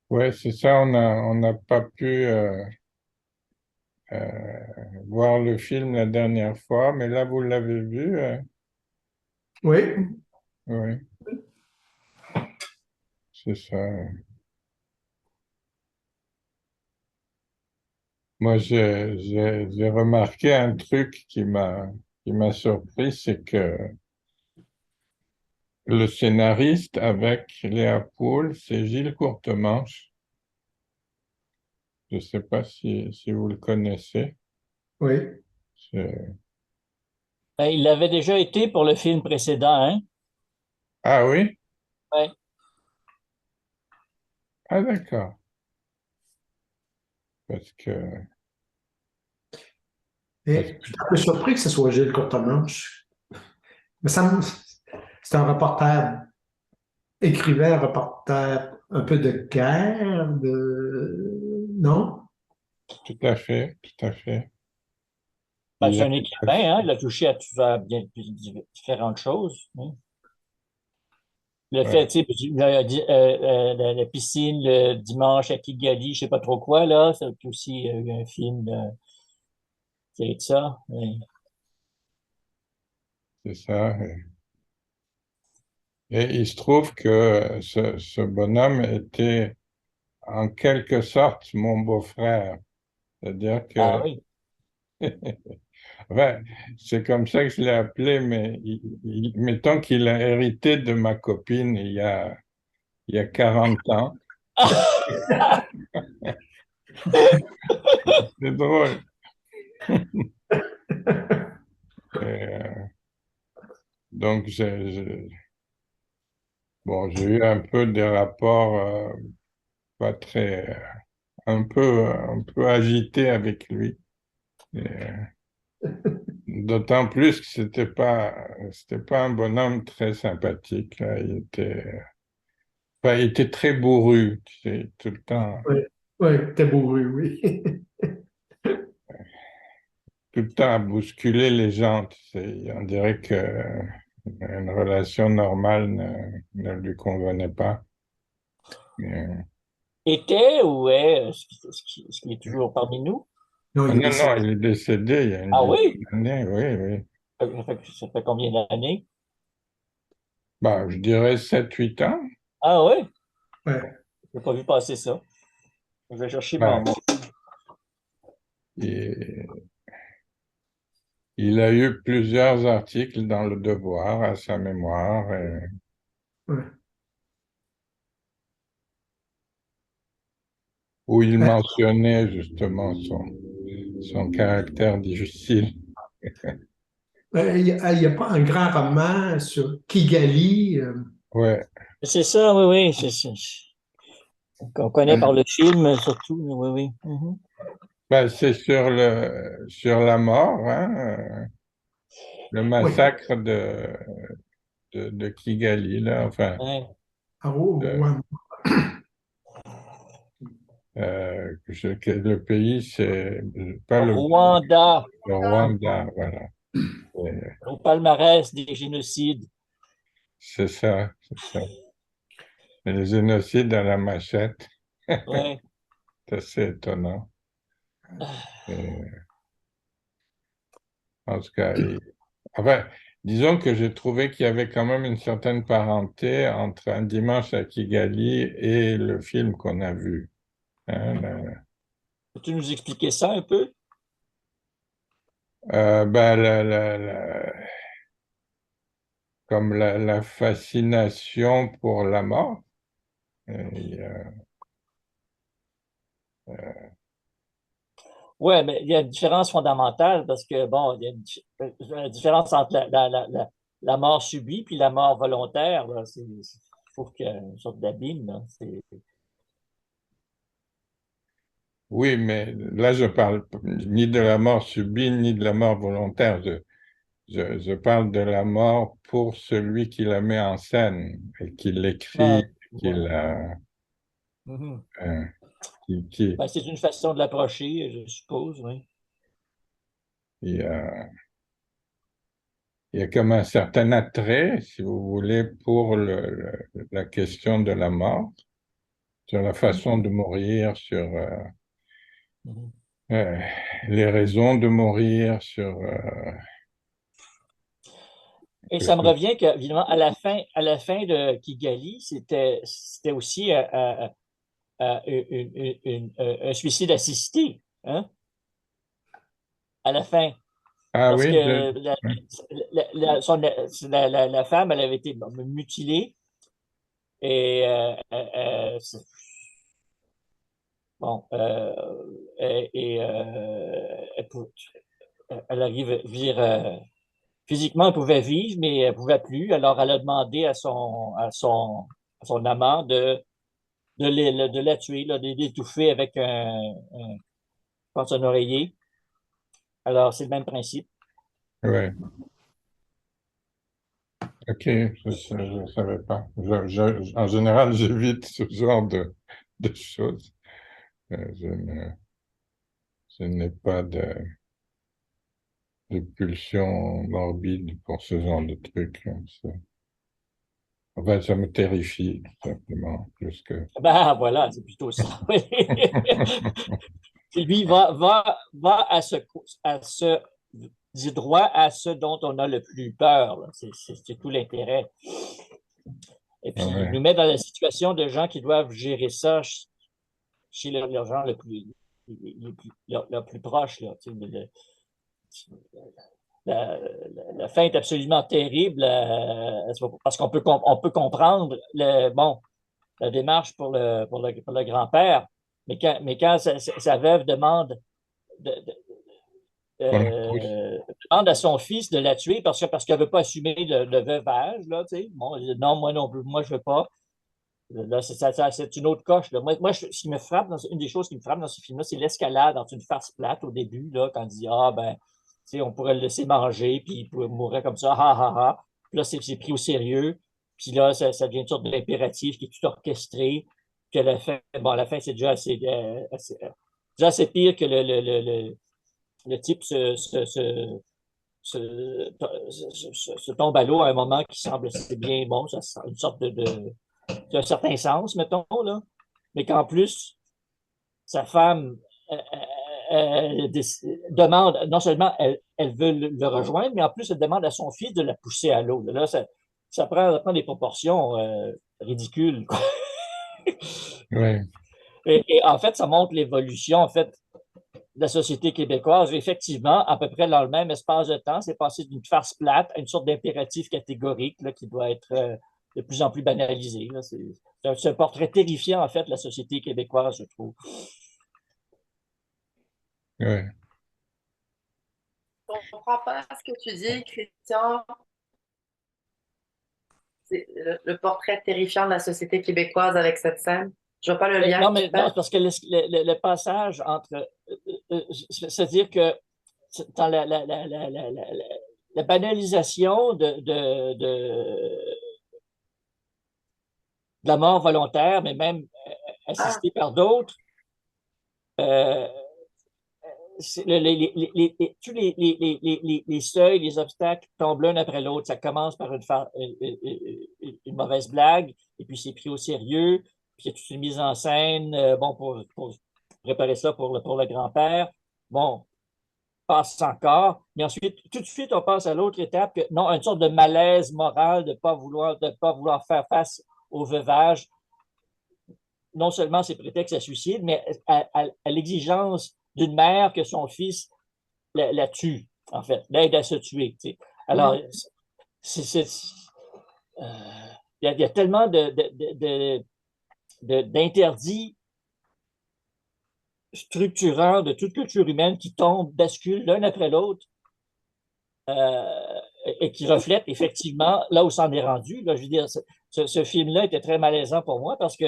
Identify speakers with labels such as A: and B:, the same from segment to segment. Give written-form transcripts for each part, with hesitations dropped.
A: Ouais, c'est ça, on n'a pas pu voir le film la dernière fois, mais là, vous l'avez vu,
B: Oui.
A: oui, c'est ça. Moi, j'ai remarqué un truc qui m'a surpris, c'est que le scénariste avec Léa Poul, c'est Gilles Courtemanche. Je ne sais pas si vous le connaissez.
B: Oui.
A: C'est-
C: Ben, il l'avait déjà été pour le film précédent, hein?
A: Ah oui?
C: Ouais.
A: Ah d'accord. Parce que, parce
B: Et je suis un peu surpris que ce soit Gilles Courtemanche. Mais c'est un reporter, écrivain, reporter un peu de guerre, non?
A: Tout à fait, tout à fait.
C: Ben,
A: Il
C: c'est
A: a,
C: un écrivain, hein? Il a touché à bien différentes choses, hein. Le fait,
A: ouais,
C: tu sais, la piscine le dimanche à Kigali, je sais pas trop quoi, là, c'est aussi un film qui est de ça. Ouais.
A: c'est ça. Et il se trouve que ce bonhomme était en quelque sorte mon beau-frère. C'est-à-dire
C: Ah
A: que,
C: oui.
A: ouais, c'est comme ça que je l'ai appelé, mais mettons qu'il a hérité de ma copine il y a 40 ans. C'est drôle. Et, donc, bon, j'ai eu un peu des rapports pas très, un peu agités avec lui. Et, d'autant plus que c'était pas un bonhomme très sympathique, là. Enfin, il était très bourru, tu sais, tout le temps.
B: Oui, oui, t'es bourru, oui.
A: Tout le temps à bousculer les gens, tu sais. On dirait que une relation normale ne lui convenait pas. Mais,
C: Était ou est, ce qui est toujours parmi nous?
B: Non,
A: ah
B: il est
A: non,
B: décédé.
A: non, il est décédé il y a une
C: Ah
A: dizaine
C: oui?
A: d'années, oui, oui.
C: Ça fait combien d'années?
A: Bah, je dirais 7 8 ans.
C: Ah oui?
B: Ouais.
C: J'ai pas vu passer ça. Je vais chercher
A: Ouais.
C: mon.
A: Et il a eu plusieurs articles dans Le Devoir à sa mémoire,
B: Ouais.
A: où il
B: Ben,
A: mentionnait justement son caractère difficile.
B: il y a pas un grand roman sur Kigali.
A: Ouais.
C: C'est ça, oui, oui. Qu'on connaît par le film, surtout. Oui, oui. Mhm.
A: Ben, c'est sur sur la mort, hein, le
B: Oui.
A: massacre de Kigali, là, enfin,
C: Ouais.
B: Ah,
A: de-
B: ouais.
A: le pays, c'est pas
C: Rwanda,
A: le Rwanda, voilà. Et
C: au palmarès des génocides.
A: c'est ça, c'est ça. Et les génocides à la machette,
C: Ouais.
A: c'est assez étonnant. Et, en tout cas, enfin, disons que j'ai trouvé qu'il y avait quand même une certaine parenté entre Un dimanche à Kigali et le film qu'on a vu. Hein,
C: Peux-tu nous expliquer ça un peu?
A: ben, comme la fascination pour la mort. Et,
C: Ouais, mais il y a une différence fondamentale parce que, bon, il y a une différence entre la mort subie puis la mort volontaire, là. Je trouve qu'il y a une sorte d'abîme, là.
A: oui, mais là, je parle ni de la mort subie, ni de la mort volontaire. Je parle de la mort pour celui qui la met en scène et qui l'écrit,
C: Ah,
A: qui
C: ouais.
A: la,
C: Mhm.
A: euh, qui,
C: Ben, c'est une façon de l'approcher, je suppose, oui.
A: qui, il y a comme un certain attrait, si vous voulez, pour la question de la mort, sur la façon de mourir, sur
C: Mhm.
A: euh, les raisons de mourir, sur
C: Et
A: que
C: ça me
A: ce-
C: revient que, évidemment, à la fin de Kigali, c'était aussi un suicide assisté, hein, à la fin.
A: Ah
C: Parce
A: oui,
C: que la femme, elle avait été mutilée et bon, elle arrive à dire, physiquement, elle pouvait vivre, mais elle ne pouvait plus. Alors, elle a demandé à son amant de la tuer, là, de l'étouffer avec je pense, un oreiller. Alors, c'est le même principe.
A: ouais, ok, je ne savais pas. En général, j'évite ce genre de choses. Je je n'ai pas de pulsion morbide pour ce genre de truc. Enfin, ça me terrifie, tout simplement, plus que...
C: Ben voilà, c'est plutôt ça. Oui. Lui va à ce, dit droit à ce dont on a le plus peur. Là. C'est tout l'intérêt. Et puis, il
A: Ouais,
C: nous met dans la situation de gens qui doivent gérer ça chez leurs gens le plus proche. Là, tu sais, la fin est absolument terrible parce on peut comprendre bon, la démarche pour le grand-père, mais quand sa veuve de, de-
A: on le pousse.
C: demande à son fils de la tuer parce qu'elle ne veut pas assumer le veuvage, là, tu sais. Bon, il dit, non, moi non plus, moi je ne veux pas. Là, c'est une autre coche. Là. Ce qui me frappe, une des choses qui me frappe dans ce film-là, c'est l'escalade dans une farce plate au début, là, quand il dit ah ben, tu sais, on pourrait le laisser manger, puis il pourrait mourir comme ça, ha ha ha. Puis là, c'est pris au sérieux. Puis là, ça devient une sorte d'impératif qui est tout orchestré. Que la fin, bon, à la fin, c'est déjà assez pire que le type se tombe à l'eau à un moment qui semble assez bien bon, ça une sorte d'un certain sens, mettons, là. Mais qu'en plus, sa femme euh, demande, non seulement elle veut le rejoindre, mais en plus, elle demande à son fils de la pousser à l'eau. Là, ça prend des proportions ridicules. Quoi.
A: Ouais,
C: Et en fait, ça montre l'évolution, en fait, de la société québécoise. Effectivement, à peu près dans le même espace de temps, c'est passé d'une farce plate à une sorte d'impératif catégorique là, qui doit être de plus en plus banalisé. C'est un portrait terrifiant, en fait, de la société québécoise, je trouve.
A: ouais.
D: Je comprends pas ce que tu dis, Christian. C'est le portrait terrifiant de la société québécoise avec cette scène. Je vois pas le lien
C: Non,
D: que tu
C: mais non,
D: fais.
C: c'est parce que le passage entre. C'est-à-dire que dans la banalisation de la mort volontaire, mais même
D: Ah,
C: assistée par d'autres, euh, tous les seuils, les obstacles tombent l'un après l'autre. Ça commence par une mauvaise blague, et puis c'est pris au sérieux, puis il y a toute une mise en scène, bon, pour préparer ça pour le grand-père. Bon, passe encore, mais ensuite, tout de suite, on passe à l'autre étape, que, non, une sorte de malaise moral de pas vouloir faire face au veuvage. Non seulement c'est prétexte à suicide, mais à l'exigence d'une mère que son fils la tue, en fait, l'aide à se tuer. Tu sais. Alors,
D: hmm.
C: euh, il y a tellement d'interdits structurants de toute culture humaine qui tombent, basculent l'un après l'autre euh, et qui reflètent effectivement là où s'en est rendu. Là, je veux dire, ce film-là était très malaisant pour moi parce que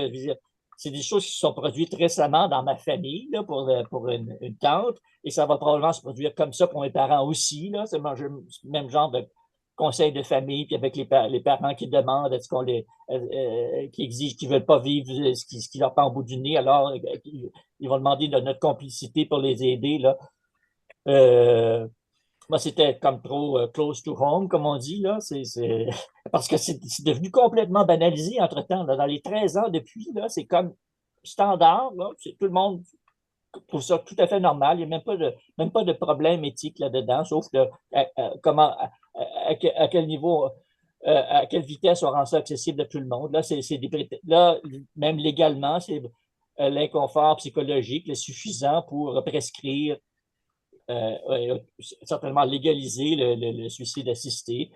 C: c'est des choses qui se sont produites récemment dans ma famille là, pour une tante et ça va probablement se produire comme ça pour mes parents aussi. Là. C'est le même genre de conseil de famille, puis avec les parents qui demandent, est-ce qu'on qui exigent, qui ne veulent pas vivre ce qui leur prend au bout du nez, alors ils vont demander de notre complicité pour les aider. Là. Euh, Moi, c'était comme trop close to home, comme on dit, là. Parce que c'est devenu complètement banalisé entre-temps, là. Dans les 13 ans depuis, là, c'est comme standard, là. Tout le monde trouve ça tout à fait normal. Il n'y a même pas de problème éthique là-dedans, sauf que comment, à quel niveau, à quelle vitesse on rend ça accessible à tout le monde. Là, là même légalement, c'est l'inconfort psychologique est suffisant pour prescrire, certainement légaliser le suicide assisté.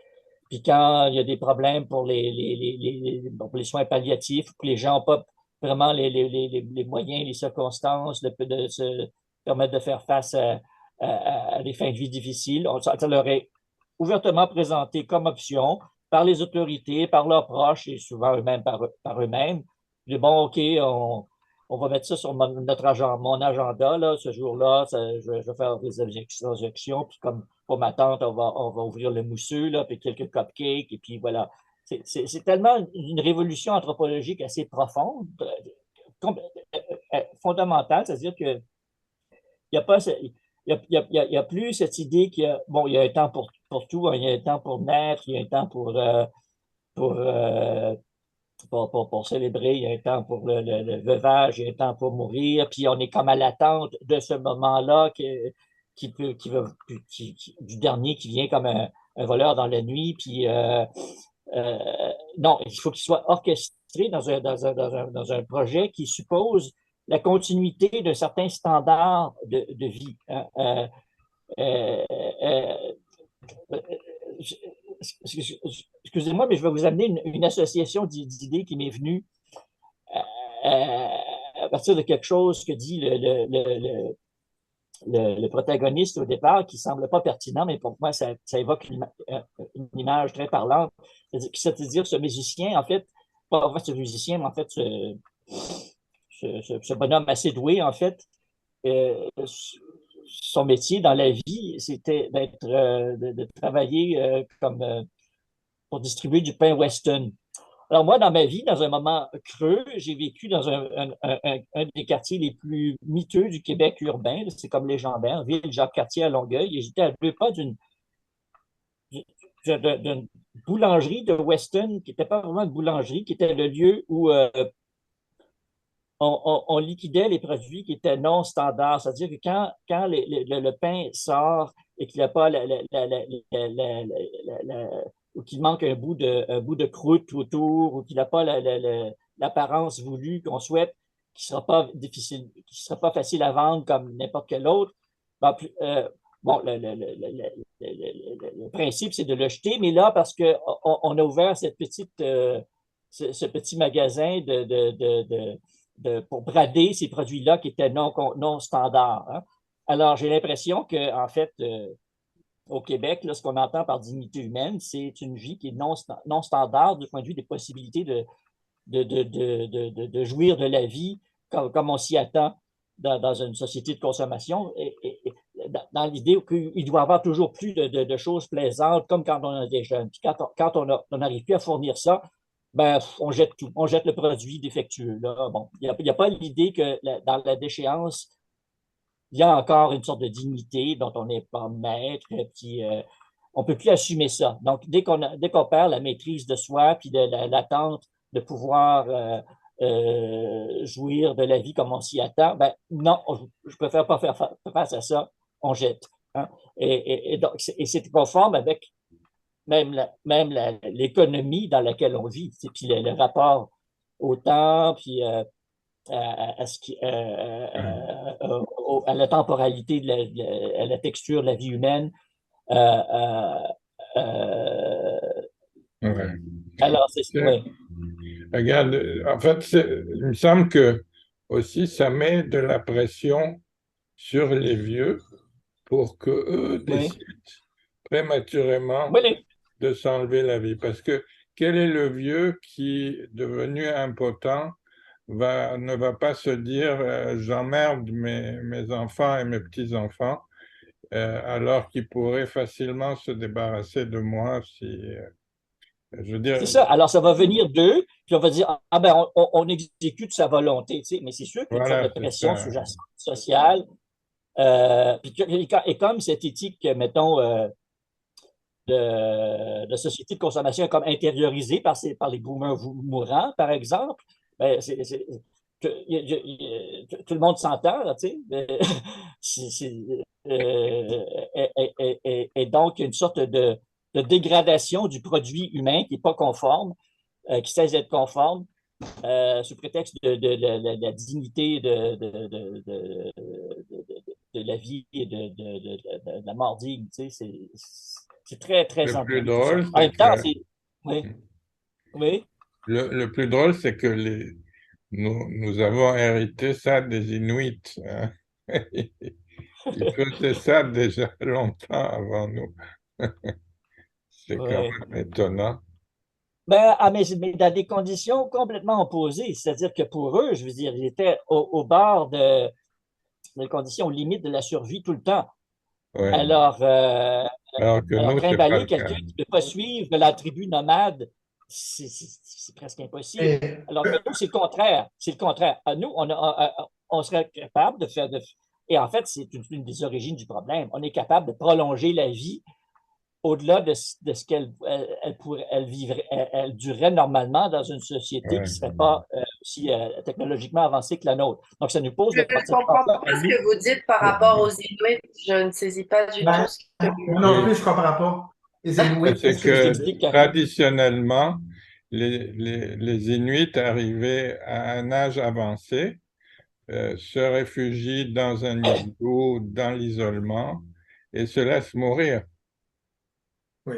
C: Puis quand il y a des problèmes pour pour les soins palliatifs, que les gens n'ont pas vraiment les moyens, les circonstances de se permettre de faire face à des fins de vie difficiles, ça leur est ouvertement présenté comme option par les autorités, par leurs proches et souvent eux-mêmes par eux-mêmes. Mais bon, OK, on va mettre ça sur mon agenda, là, ce jour-là, je vais faire des objections, puis comme pour ma tante, on va ouvrir le mousseux, là, puis quelques cupcakes, et puis voilà. C'est tellement une révolution anthropologique assez profonde, fondamentale, c'est-à-dire que il n'y a pas, il y a plus cette idée qu'il y a, bon, il y a un temps pour tout, hein, il y a un temps pour naître, il y a un temps pour, euh, pour célébrer, il y a un temps pour le veuvage, il y a un temps pour mourir, puis on est comme à l'attente de ce moment-là du dernier qui vient comme un voleur dans la nuit, puis euh, non, il faut qu'il soit orchestré dans un projet qui suppose la continuité d'un certain standard de vie. Hein. Euh, euh, Excusez-moi, mais je vais vous amener une association d'idées qui m'est venue à partir de quelque chose que dit le protagoniste au départ, qui ne semble pas pertinent, mais pour moi, ça évoque une image très parlante. C'est-à-dire, ce musicien, en fait, pas en fait ce musicien, mais en fait, ce bonhomme assez doué, en fait, son métier dans la vie, c'était de travailler pour distribuer du pain Weston. Alors moi, dans ma vie, dans un moment creux, j'ai vécu dans un des quartiers les plus miteux du Québec urbain. C'est comme légendaire, ville Jacques-Cartier à Longueuil. Et j'étais à 2 pas d'une boulangerie de Weston, qui n'était pas vraiment une boulangerie, qui était le lieu où on liquidait les produits qui étaient non standards. C'est-à-dire que quand le pain sort et qu'il n'y a pas ou qu'il manque un bout de croûte autour, ou qu'il n'a pas l'apparence voulue qu'on souhaite, qui ne sera pas difficile, qui sera pas facile à vendre comme n'importe quel autre, ben, bon, le principe, c'est de le jeter, mais là, parce qu'on a ouvert ce petit magasin pour brader ces produits-là qui étaient non standards. Hein. Alors, j'ai l'impression qu'en fait, au Québec, là, ce qu'on entend par dignité humaine, c'est une vie qui est non standard du point de vue des possibilités de jouir de la vie comme on s'y attend dans une société de consommation, et dans l'idée qu'il doit y avoir toujours plus de choses plaisantes, comme quand on a des jeunes. Puis quand on n'arrive plus à fournir ça, ben, on jette tout. On jette le produit défectueux. Là. Bon, il n'y a pas l'idée que dans la déchéance, il y a encore une sorte de dignité dont on n'est pas maître, puis on ne peut plus assumer ça. Donc, dès qu'on perd la maîtrise de soi, puis de l'attente de pouvoir jouir de la vie comme on s'y attend, ben non, je préfère pas faire face à ça, on jette. Hein? Et c'est conforme avec même l'économie dans laquelle on vit, puis le rapport au temps, puis à la temporalité, à la texture de la vie humaine.
A: Ouais.
C: Alors, c'est ouais.
A: Regarde, en fait, il me semble que aussi ça met de la pression sur les vieux pour que eux
C: Oui.
A: décident prématurément
C: Oui.
A: de s'enlever la vie. Parce que quel est le vieux qui, devenu impotent, ne va pas se dire j'emmerde mes enfants et mes petits-enfants, alors qu'il pourrait facilement se débarrasser de moi si, je veux dire,
C: C'est ça. Alors, ça va venir d'eux, puis on va dire, ah ben, on exécute sa volonté, tu sais. Mais c'est sûr qu'il y a une sorte
A: voilà,
C: de
A: c'est
C: pression
A: ça.
C: sous-jacente sociale Et comme cette éthique, mettons, de société de consommation est comme intériorisée par les boomers mourants, par exemple, ben, tout le monde s'entend, là, tu sais. Et donc, il y a une sorte de dégradation du produit humain qui n'est pas conforme, qui cesse d'être conforme, sous prétexte de la dignité de la vie et de la mort digne. Tu sais, c'est très, très
A: Le plus
C: ambigu tout ça.
A: drôle,
C: En
A: c'est
C: même temps,
A: que
C: c'est. Oui, oui.
A: le plus drôle, c'est que nous avons hérité ça des Inuits, hein. Ils faisaient ça déjà longtemps avant nous. C'est quand
C: Oui.
A: même étonnant.
C: Ben, mais dans des conditions complètement opposées. C'est-à-dire que pour eux, je veux dire, ils étaient au bord des conditions limites de la survie tout le temps.
A: Ouais.
C: Alors,
A: Alors que
C: alors
A: nous, c'est pas
C: trimballer
A: le cas.
C: quelqu'un qui ne peut pas suivre la tribu nomade, c'est presque impossible.
B: Et,
C: Alors que nous, c'est le contraire. C'est le contraire. À nous, on serait capable de faire. Et en fait, c'est une des origines du problème. On est capable de prolonger la vie au-delà de ce qu'elle vivrait, elle durerait normalement dans une société qui
A: Ouais.
C: ne serait pas aussi technologiquement avancée que la nôtre. Donc, ça nous pose
D: Je
C: le
D: ne comprends
C: problème
D: pas
C: à
D: ce
C: nous.
D: que vous dites par rapport aux Inuits. Je ne saisis pas du tout
B: ben,
D: ce que vous...
B: moi non plus, je ne comprends pas. Les Inuits,
A: C'est
B: qu'est-ce que
C: Je
A: que
B: c'est?
C: t'explique, Karine.
A: traditionnellement, les Inuits arrivaient à un âge avancé, se réfugient dans un igloo, dans l'isolement, et se laissent mourir.
B: Oui.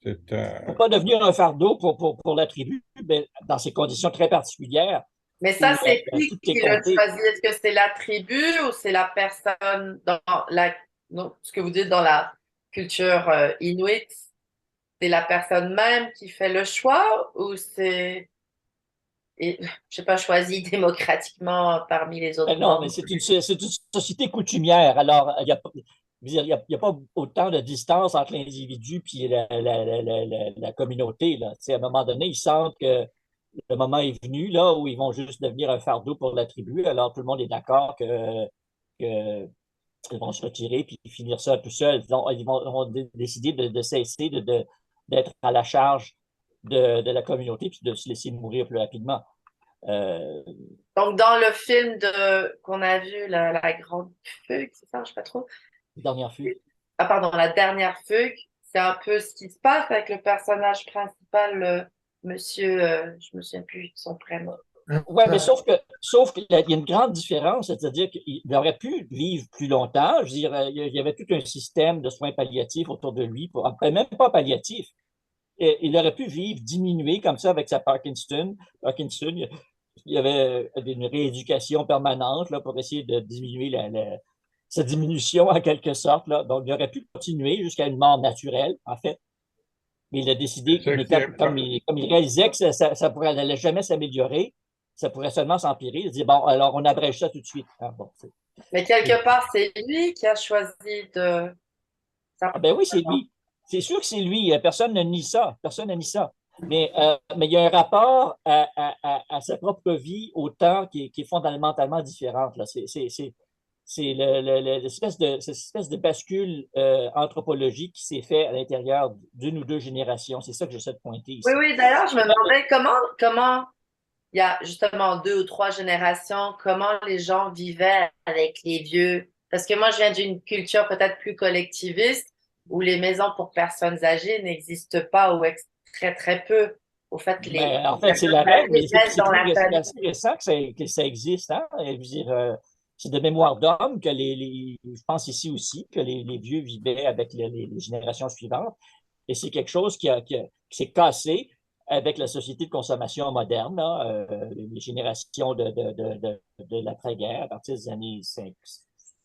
A: C'est
C: Pour ne pas devenir un fardeau pour la tribu, ben, dans ces conditions très particulières
D: Mais ça,
C: où
D: c'est qui
C: tout est
D: qui le
C: compté.
D: choisit? Est-ce que c'est la tribu ou c'est la personne dans la... Non, ce que vous dites dans la culture inuit, c'est la personne même qui fait le choix ou c'est, je sais pas, choisi démocratiquement parmi les autres
C: Ben non, mais
D: membres?
C: c'est une société coutumière. Alors, il y a pas autant de distance entre l'individu et la communauté. Là. Tu sais, à un moment donné, ils sentent que le moment est venu là, où ils vont juste devenir un fardeau pour la tribu. Alors, tout le monde est d'accord que ils vont se retirer puis finir ça tout seuls. Vont décider de cesser d'être à la charge de la communauté puis de se laisser mourir plus rapidement. Euh,
D: Donc, dans le film qu'on a vu, la grande fugue, c'est ça, je sais pas trop.
C: dernière fuite.
D: Ah, pardon, la dernière fugue, c'est un peu ce qui se passe avec le personnage principal, monsieur, je me souviens plus de son prénom.
B: Hein?
C: Oui, mais sauf qu'il y a une grande différence, c'est-à-dire qu'il aurait pu vivre plus longtemps. Je veux dire, il y avait tout un système de soins palliatifs autour de lui, même pas palliatifs. Et il aurait pu vivre, diminuer comme ça avec sa Parkinson, il y avait une rééducation permanente là, pour essayer de diminuer sa diminution en quelque sorte. Là. Donc, il aurait pu continuer jusqu'à une mort naturelle, en fait. Mais il a décidé,
A: ce qui est pas,
C: comme il réalisait que n'allait jamais s'améliorer, ça pourrait seulement s'empirer. Il dit, bon, alors on abrège ça tout de suite. Ah, bon,
D: Mais quelque part, c'est lui qui a choisi de...
C: ah ben oui, c'est lui. C'est sûr que c'est lui. Personne ne nie ça. Personne ne nie ça. Mais il y a un rapport à sa propre vie au temps qui est fondamentalement différente. Là. C'est cette espèce de bascule anthropologique qui s'est fait à l'intérieur d'une ou deux générations. C'est ça que j'essaie de pointer
D: Oui,
C: ici.
D: oui, d'ailleurs, je me demandais comment il y a justement 2 ou 3 générations, comment les gens vivaient avec les vieux. Parce que moi, je viens d'une culture peut-être plus collectiviste où les maisons pour personnes âgées n'existent pas ou très, très peu. Au fait,
C: Mais en fait, c'est
D: personnes
C: la règle, mais
D: âgées restent dans la
C: c'est
D: famille.
C: assez récent que ça existe. Hein? Je veux dire, c'est de mémoire d'homme que je pense ici aussi, que les vieux vivaient avec les générations suivantes. Et c'est quelque chose qui s'est cassé avec la société de consommation moderne, là, les générations de l'après-guerre, à partir des années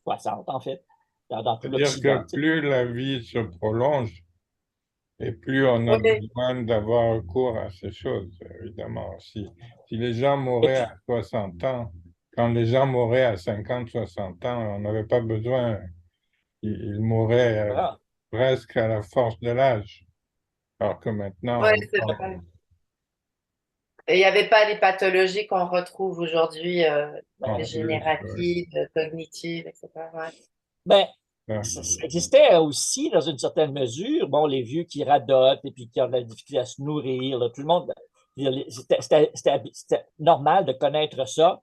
C: 60, en fait, dans tout
A: c'est-à-dire que
C: l'Occident. Tu sais.
A: plus la vie se prolonge, et plus on a
D: Oui,
A: besoin d'avoir recours à ces choses, évidemment. Si les gens
C: Et
A: mouraient
C: puis,
A: à 60 ans, quand les gens mouraient à 50, 60 ans, on n'avait pas besoin. Ils mouraient
C: voilà.
A: presque à la force de l'âge. Alors que
D: oui,
A: maintenant,
D: c'est vrai. Et il n'y avait pas les pathologies qu'on retrouve aujourd'hui,
A: En plus,
D: dégénératives, cognitives, etc. Ouais.
C: Ben,
A: ouais.
C: ça existait aussi dans une certaine mesure. Bon, les vieux qui radotent et puis qui ont de la difficulté à se nourrir, là, tout le monde, c'était normal de connaître ça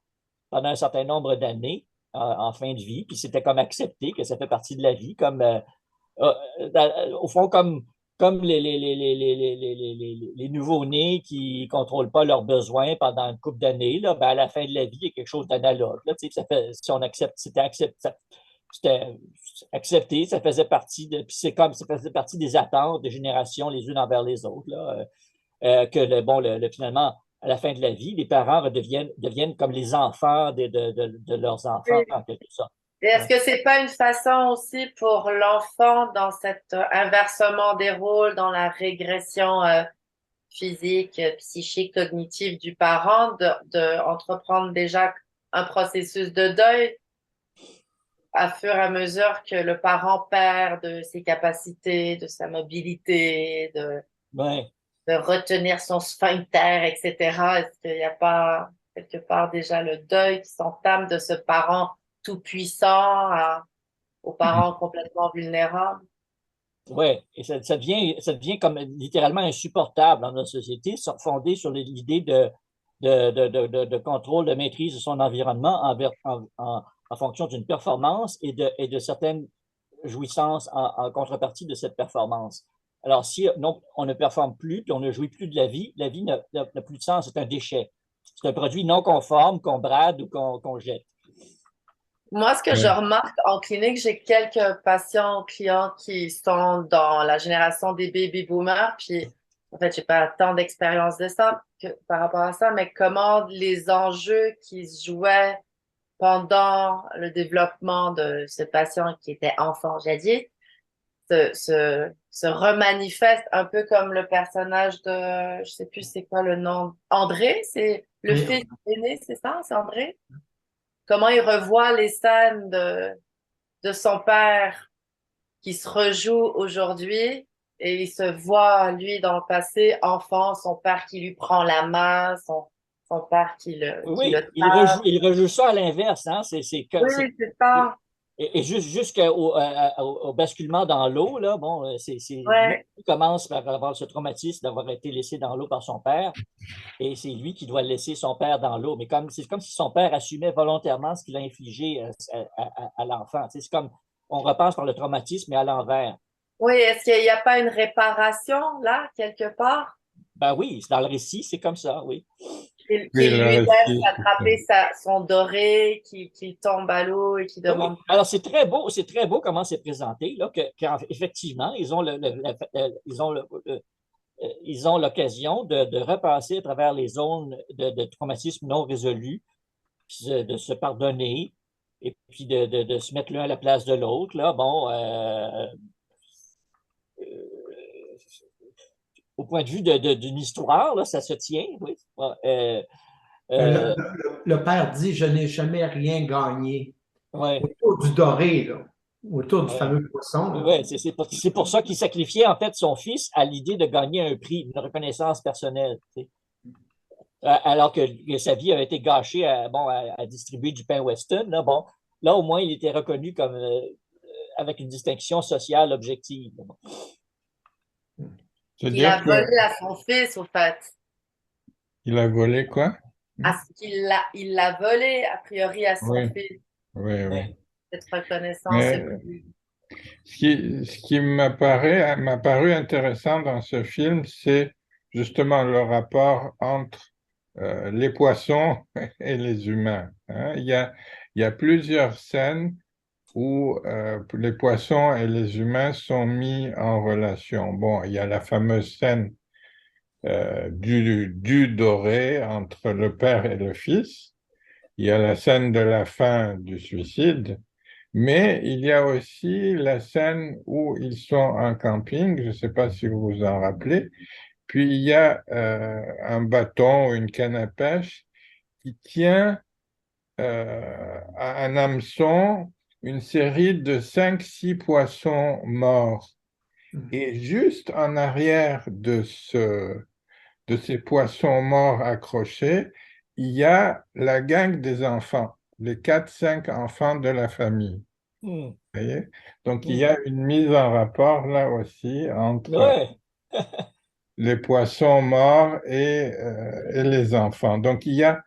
C: pendant un certain nombre d'années en fin de vie, puis c'était comme accepté que ça fait partie de la vie, comme au fond, comme les nouveaux-nés qui ne contrôlent pas leurs besoins pendant une couple d'années, là, ben à la fin de la vie, il y a quelque chose d'analogue. Là, ça fait, si on accepte, c'était accepté, ça faisait partie de, puis c'est comme ça faisait partie des attentes de générations les unes envers les autres, là, que finalement, à la fin de la vie, les parents deviennent comme les enfants de leurs enfants, en quelque sorte.
D: Et est-ce
C: Ouais.
D: que c'est pas une façon aussi pour l'enfant dans cet inversement des rôles, dans la régression physique, psychique, cognitive du parent, de entreprendre déjà un processus de deuil à fur et à mesure que le parent perd de ses capacités, de sa mobilité,
C: Ouais.
D: de retenir son sphincter, etc. Est-ce qu'il n'y a pas quelque part déjà le deuil qui s'entame de ce parent tout-puissant aux parents complètement vulnérables?
C: Oui, et ça devient comme littéralement insupportable dans notre société, fondée sur l'idée de contrôle, de maîtrise de son environnement en fonction d'une performance et de certaines jouissances en contrepartie de cette performance. Alors, si non, on ne performe plus, puis on ne jouit plus de la vie n'a plus de sens, c'est un déchet. C'est un produit non conforme qu'on brade ou qu'on jette.
D: Moi, ce que je
A: Ouais.
D: remarque en clinique, j'ai quelques patients, clients qui sont dans la génération des baby boomers, puis en fait, j'ai pas tant d'expérience de ça par rapport à ça, mais comment les enjeux qui se jouaient pendant le développement de ce patient qui était enfant jadis se remanifestent un peu comme le personnage de, je sais plus c'est quoi le nom, André, c'est le
B: Oui,
D: fils aîné, c'est ça, c'est André? Comment il revoit les scènes de son père qui se rejoue aujourd'hui et il se voit, lui, dans le passé, enfant, son père qui lui prend la main, son père qui
C: Oui,
D: le tape.
C: il rejoue ça à l'inverse, hein?
D: Oui, c'est ça.
C: Et jusqu'au au basculement dans l'eau, là, bon, c'est lui
D: Ouais.
C: qui commence par avoir ce traumatisme d'avoir été laissé dans l'eau par son père, et c'est lui qui doit laisser son père dans l'eau. Mais c'est comme si son père assumait volontairement ce qu'il a infligé à l'enfant. C'est comme, on repense par le traumatisme, mais à l'envers.
D: Oui, est-ce qu'il n'y a pas une réparation là, quelque part,
C: Ben oui, dans le récit, c'est comme ça, oui.
D: qui
A: Oui, le
D: lui laisse
A: récit, c'est ça.
D: attraper son doré, qui tombe à l'eau et qui
C: Oui, oui.
D: demande.
C: Alors, c'est très beau comment c'est présenté, là, qu'effectivement, ils ont ils ont l'occasion de repasser à travers les zones de traumatisme non résolu, puis de se pardonner, et puis de se mettre l'un à la place de l'autre. Là, bon, au point de vue d'une histoire, là, ça se tient, oui. Euh,
B: le père dit, je n'ai jamais rien gagné.
C: ouais,
B: Autour du doré, là, autour du
C: ouais.
B: fameux poisson. Là.
C: Ouais, c'est pour ça qu'il sacrifiait en fait son fils à l'idée de gagner un prix, une reconnaissance personnelle. Tu sais. Alors que sa vie a été gâchée à distribuer du pain Weston. Là, bon, là, au moins, il était reconnu comme avec une distinction sociale objective. Bon.
D: Qu'il
A: C'est-à-dire
D: a volé
A: que
D: à son fils, au fait.
A: il a volé quoi?
D: À ce il l'a volé, a priori, à son
A: Oui,
D: fils,
A: oui, oui.
C: Ouais.
D: cette reconnaissance.
A: Mais ce qui m'a paru intéressant dans ce film, c'est justement le rapport entre les poissons et les humains. Hein. Il y a plusieurs scènes où les poissons et les humains sont mis en relation. Bon, il y a la fameuse scène du doré entre le père et le fils. Il y a la scène de la fin du suicide. Mais il y a aussi la scène où ils sont en camping, je ne sais pas si vous vous en rappelez, puis il y a un bâton ou une canne à pêche qui tient à un hameçon une série de 5, 6 poissons morts. Et juste en arrière de ces poissons morts accrochés, il y a la gang des enfants, les 4, 5 enfants de la famille.
C: Hmm.
A: Vous voyez? Donc, il y
C: Hmm.
A: a une mise en rapport là aussi entre
C: Ouais.
A: les poissons morts et les enfants. Donc, il y a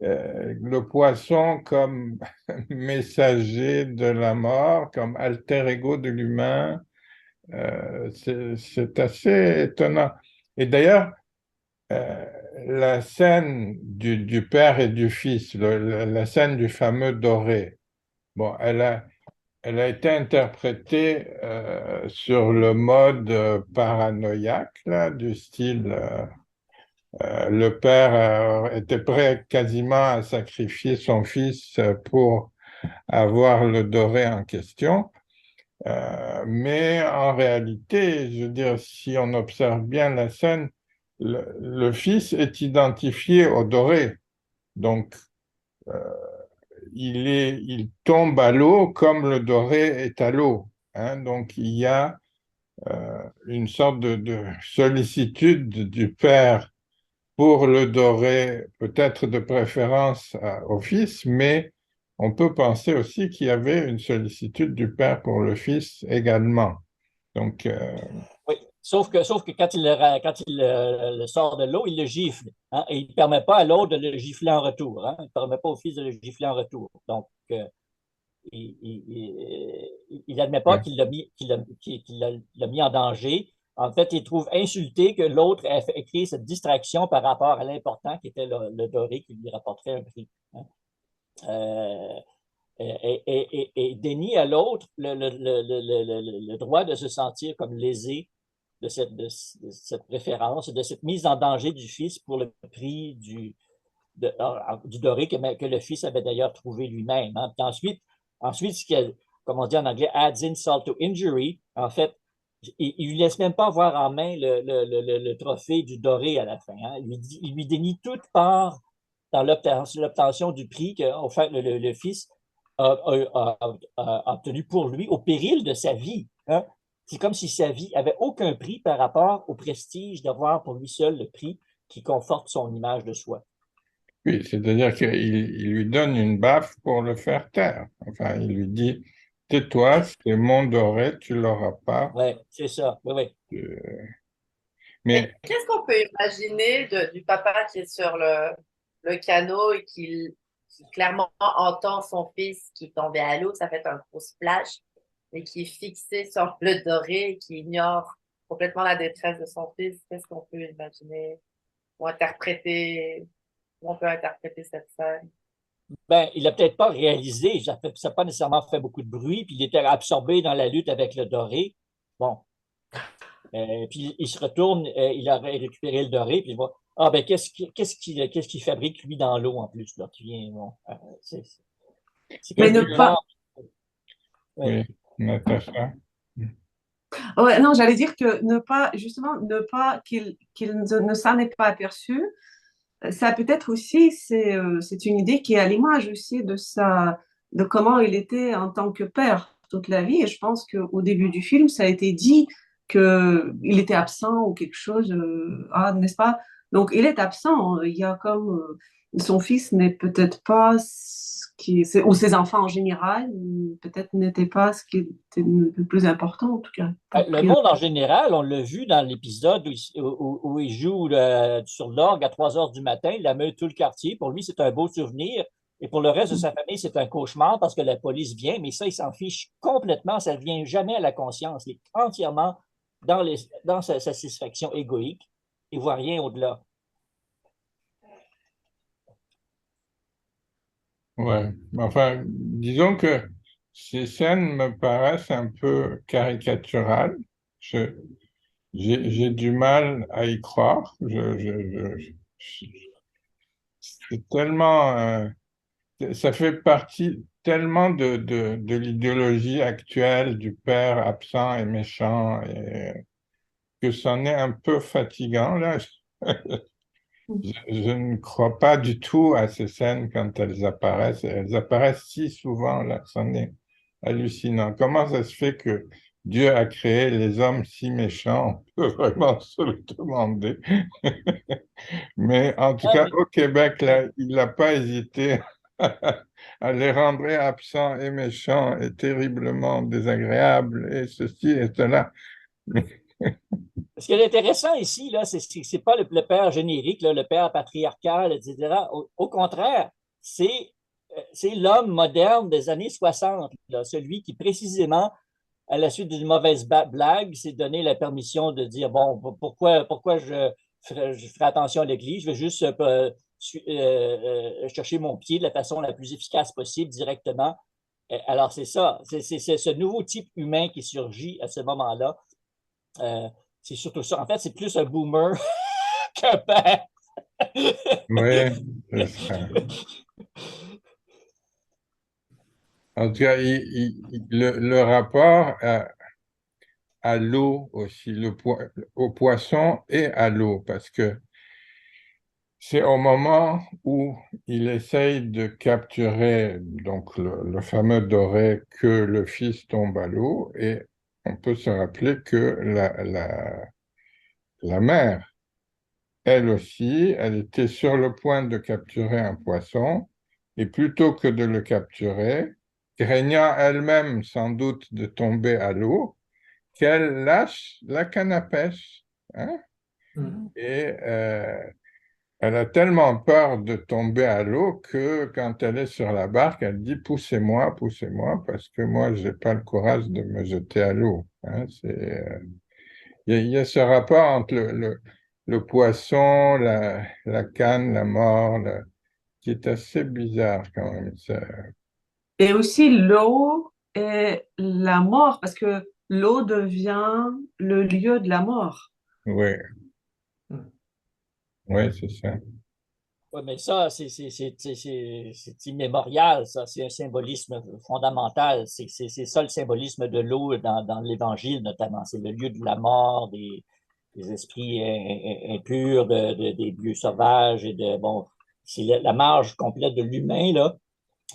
A: le poisson comme messager de la mort, comme alter ego de l'humain. C'est assez étonnant. Et d'ailleurs, euh, la scène du père et du fils, la scène du fameux doré, bon, elle a été interprétée sur le mode paranoïaque, là, du style le père était prêt quasiment à sacrifier son fils pour avoir le doré en question. Mais en réalité, je veux dire, si on observe bien la scène, le fils est identifié au doré. Donc, il tombe à l'eau comme le doré est à l'eau, hein. Donc, il y a une sorte de sollicitude du père pour le doré, peut-être de préférence au fils, mais on peut penser aussi qu'il y avait une sollicitude du père pour le fils également. Donc,
C: Oui. Sauf que quand il le sort de l'eau, il le gifle. Hein, et il ne permet pas à l'autre de le gifler en retour. Hein, il ne permet pas au fils de le gifler en retour. Donc, il n'admet pas
A: ouais.
C: qu'il l'a mis en danger. En fait, il trouve insulté que l'autre ait créé cette distraction par rapport à l'important qui était le doré qui lui rapporterait un prix. Hein. Euh, et dénie à l'autre le droit de se sentir comme lésé de cette préférence, de cette mise en danger du fils pour le prix du doré que le fils avait d'ailleurs trouvé lui-même. Hein. Puis ensuite, ce qui a, comme on dit en anglais, adds insult to injury, en fait, il ne lui laisse même pas avoir en main le trophée du doré à la fin. Hein. Il lui dénie toute part dans l'obtention du prix que en fait, le fils a obtenu pour lui au péril de sa vie. Hein. C'est comme si sa vie avait aucun prix par rapport au prestige d'avoir pour lui seul le prix qui conforte son image de soi.
A: Oui, c'est-à-dire qu'il lui donne une baffe pour le faire taire. Enfin, il lui dit, tais-toi, c'est mon doré, tu l'auras pas.
C: Oui, c'est ça. Oui, oui.
A: Euh,
D: Mais
A: Mais
D: qu'est-ce qu'on peut imaginer du papa qui est sur le canot et qui clairement entend son fils qui tombait à l'eau, ça fait un gros splash, et qui est fixé sur le doré et qui ignore complètement la détresse de son fils? Qu'est-ce qu'on peut imaginer ou interpréter, ou on peut interpréter cette scène?
C: Ben, il n'a peut-être pas réalisé, ça n'a pas nécessairement fait beaucoup de bruit, puis il était absorbé dans la lutte avec le doré. Bon, puis il se retourne, il a récupéré le doré, puis il voit, ah ben qu'est-ce qu'il fabrique lui dans l'eau en plus, là, qui vient, bon, c'est
E: Mais
C: comme
E: ne
C: du
E: pas.
C: genre, ouais.
A: oui, Natacha.
E: Ouais, non, j'allais dire que ne pas, justement, ne pas qu'il ne s'en est pas aperçu. Ça peut-être aussi, c'est une idée qui est à l'image aussi de comment il était en tant que père toute la vie. Et je pense qu'au début du film, ça a été dit qu'il était absent ou quelque chose, n'est-ce pas? Donc, il est absent. Il y a comme son fils n'est peut-être pas ou ses enfants en général, peut-être n'étaient pas ce qui était le plus important, en tout cas.
C: Le monde en général, on l'a vu dans l'épisode où il joue sur l'orgue à 3 heures du matin, il ameute tout le quartier. Pour lui, c'est un beau souvenir. Et pour le reste de sa famille, c'est un cauchemar parce que la police vient, mais ça, il s'en fiche complètement. Ça ne vient jamais à la conscience. Il est entièrement dans sa satisfaction égoïque. Il ne voit rien au-delà.
A: Ouais. Enfin, disons que ces scènes me paraissent un peu caricaturales. Je- j'ai du mal à y croire. C'est tellement, ça fait partie tellement de l'idéologie actuelle du père absent et méchant et que c'en est un peu fatigant là. Je ne crois pas du tout à ces scènes quand elles apparaissent. Elles apparaissent si souvent là, c'en est hallucinant. Comment ça se fait que Dieu a créé les hommes si méchants, on peut vraiment se le demander. Mais en tout
C: Ah,
A: cas,
C: mais
A: au Québec, là, il n'a pas hésité à les rendre et absents et méchants et terriblement désagréables et ceci et cela.
C: ce qui est intéressant ici, là, c'est pas le père générique, là, le père patriarcal, etc. Au contraire, c'est l'homme moderne des années 60, là, celui qui précisément, à la suite d'une mauvaise blague, s'est donné la permission de dire, bon, pourquoi je ferai attention à l'Église, je vais juste chercher mon pied de la façon la plus efficace possible directement. Alors, c'est ça, c'est ce nouveau type humain qui surgit à ce moment-là. Euh, c'est surtout ça. En fait, c'est plus un boomer qu'un père.
A: Oui, c'est ça. En tout cas, le rapport à l'eau aussi, au poisson et à l'eau, parce que c'est au moment où il essaye de capturer donc le fameux doré que le fils tombe à l'eau et on peut se rappeler que la mère, elle aussi, elle était sur le point de capturer un poisson et plutôt que de le capturer, craignant elle-même sans doute de tomber à l'eau, qu'elle lâche la canne à pêche, hein, et elle a tellement peur de tomber à l'eau que quand elle est sur la barque, elle dit poussez-moi, parce que moi, je n'ai pas le courage de me jeter à l'eau. Hein. Il y a ce rapport entre le poisson, la canne, la mort, qui est assez bizarre quand même.
E: Et aussi l'eau et la mort, parce que l'eau devient le lieu de la mort.
A: Oui, oui, c'est ça.
C: Oui, mais ça, c'est immémorial, ça. C'est un symbolisme fondamental. C'est ça le symbolisme de l'eau dans l'Évangile, notamment. C'est le lieu de la mort, des esprits impurs, des lieux sauvages et de, bon, c'est la marge complète de l'humain, là,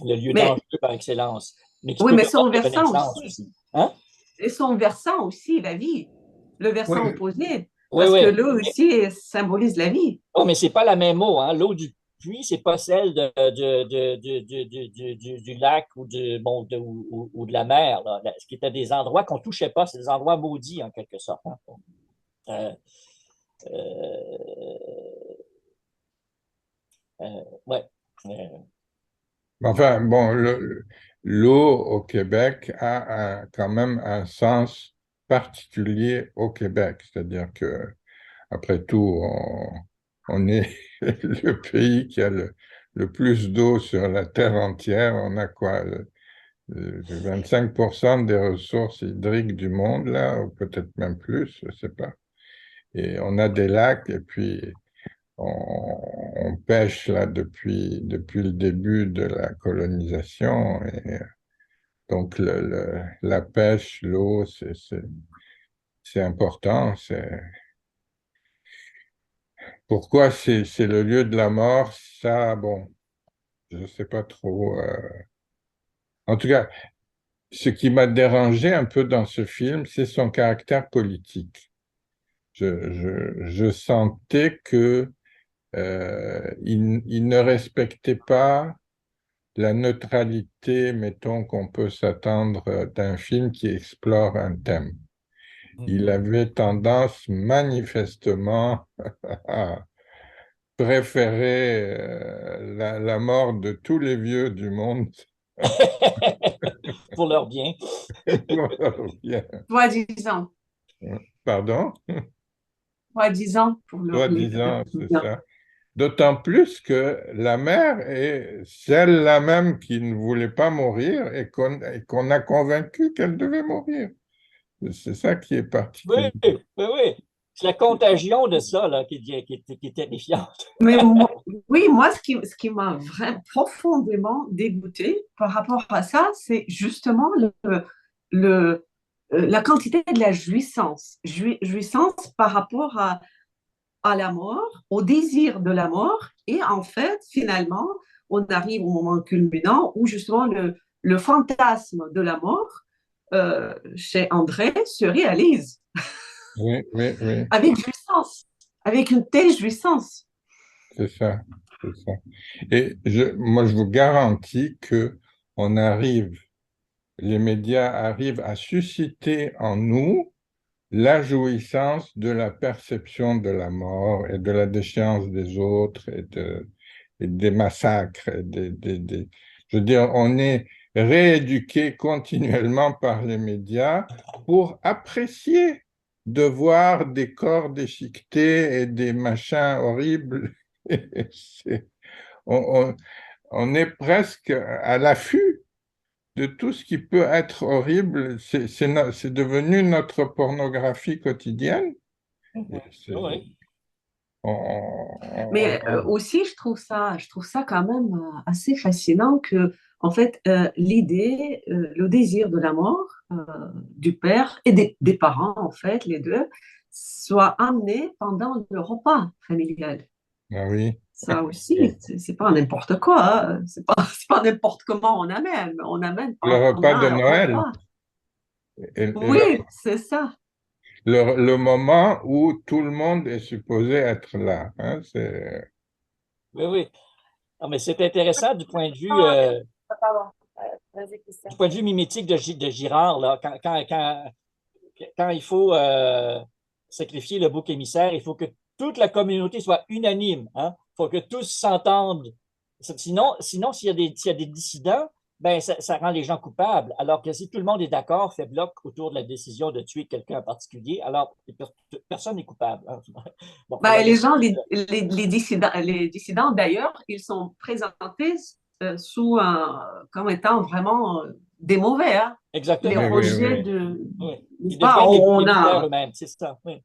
C: le lieu
E: Mais
C: dangereux par excellence, mais qui
E: oui,
C: peut
E: mais
C: permettre
E: son
C: la
E: versant
C: renaissance
E: aussi.
C: aussi. Hein?
E: Et son versant aussi, la vie. Le
B: Oui,
E: versant opposé.
C: Oui,
E: Parce que
C: oui.
E: l'eau aussi symbolise la vie.
C: Oh, mais c'est pas la même eau, hein. L'eau du puits, c'est pas celle du lac ou, bon, ou de la mer, là. Ce qui était des endroits qu'on touchait pas, c'est des endroits maudits, en quelque sorte. Hein. Euh, euh, ouais. Euh,
A: Enfin, bon, l'eau au Québec a quand même un sens particulier au Québec, c'est-à-dire que après tout, on est le pays qui a le plus d'eau sur la terre entière. On a quoi, 25% des ressources hydriques du monde, là, ou peut-être même plus, je ne sais pas. Et on a des lacs, et puis on pêche là depuis le début de la colonisation. Et donc la pêche, l'eau, c'est important. Pourquoi c'est le lieu de la mort? Ça, bon, je ne sais pas trop. En tout cas, ce qui m'a dérangé un peu dans ce film, c'est son caractère politique. Je sentais que il ne respectait pas la neutralité, mettons, qu'on peut s'attendre d'un film qui explore un thème. Il avait tendance manifestement à préférer la mort de tous les vieux du monde.
C: pour leur bien.
A: Bien.
E: Soi-disant.
A: Pardon?
E: Soi-disant pour leur
A: Soi-disant, c'est
E: bien.
A: ça. D'autant plus que la mère est celle-là même qui ne voulait pas mourir et qu'on a convaincu qu'elle devait mourir. C'est ça qui est
C: Oui,
A: particulier.
C: oui, oui. C'est la contagion de ça là, qui est terrifiante.
E: Mais oui, moi, ce qui m'a vraiment profondément dégoûtée par rapport à ça, c'est justement la quantité de la jouissance. Jouissance par rapport à la mort, au désir de la mort. Et en fait, finalement, on arrive au moment culminant où justement le fantasme de la mort chez André se réalise
A: Oui, oui, oui,
E: avec jouissance, avec une telle jouissance.
A: c'est ça, c'est ça. Et moi, je vous garantis que on arrive, les médias arrivent à susciter en nous la jouissance de la perception de la mort et de la déchéance des autres et des massacres. Je veux dire, on est rééduqué continuellement par les médias pour apprécier de voir des corps déchiquetés et des machins horribles. C'est- On, on- on est presque à l'affût de tout ce qui peut être horrible. C'est devenu notre pornographie quotidienne. Et
C: Oui.
E: Mais aussi, je trouve ça quand même assez fascinant que, en fait, l'idée, le désir de la mort du père et des parents, en fait, les deux, soit amené pendant le repas familial.
A: Ah oui,
E: Ça aussi, c'est pas n'importe quoi, hein. C'est pas n'importe comment on amène
A: le repas
E: pendant
A: de
E: un
A: Noël
E: repas.
A: et
E: Oui, c'est ça.
A: le moment où tout le monde est supposé être là. Hein,
C: Oui, oui. Ah, mais c'est intéressant du point de vue,
D: Pardon. Vas-y,
C: du
D: Christian.
C: point de vue mimétique de Girard, là, quand il faut sacrifier le bouc émissaire, il faut que toute la communauté soit unanime. Hein? Il faut que tous s'entendent. Sinon s'il y a des dissidents, ben, ça rend les gens coupables. Alors que si tout le monde est d'accord, fait bloc autour de la décision de tuer quelqu'un en particulier, alors personne n'est coupable. Hein? Bon, alors,
E: Ben, les gens, les dissidents d'ailleurs, ils sont présentés sous comme étant vraiment des mauvais, hein. Les
A: oui,
C: exactement.
A: oui,
E: rejets
A: oui.
E: de,
C: Oui. Ils
E: n'est-ce pas,
C: deviennent les boucs
E: on
C: émissaires
E: a
C: eux-mêmes, c'est ça. Oui,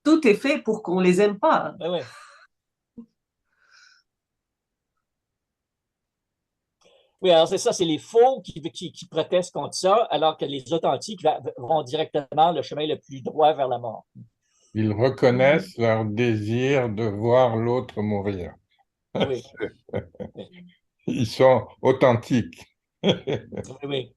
E: tout est fait pour qu'on les aime pas.
C: oui, oui. Oui, alors c'est ça, c'est les faux qui protestent contre ça, alors que les authentiques vont directement le chemin le plus droit vers la mort.
A: Ils reconnaissent leur désir de voir l'autre mourir.
C: Oui, oui,
A: Ils sont authentiques.
C: oui, oui.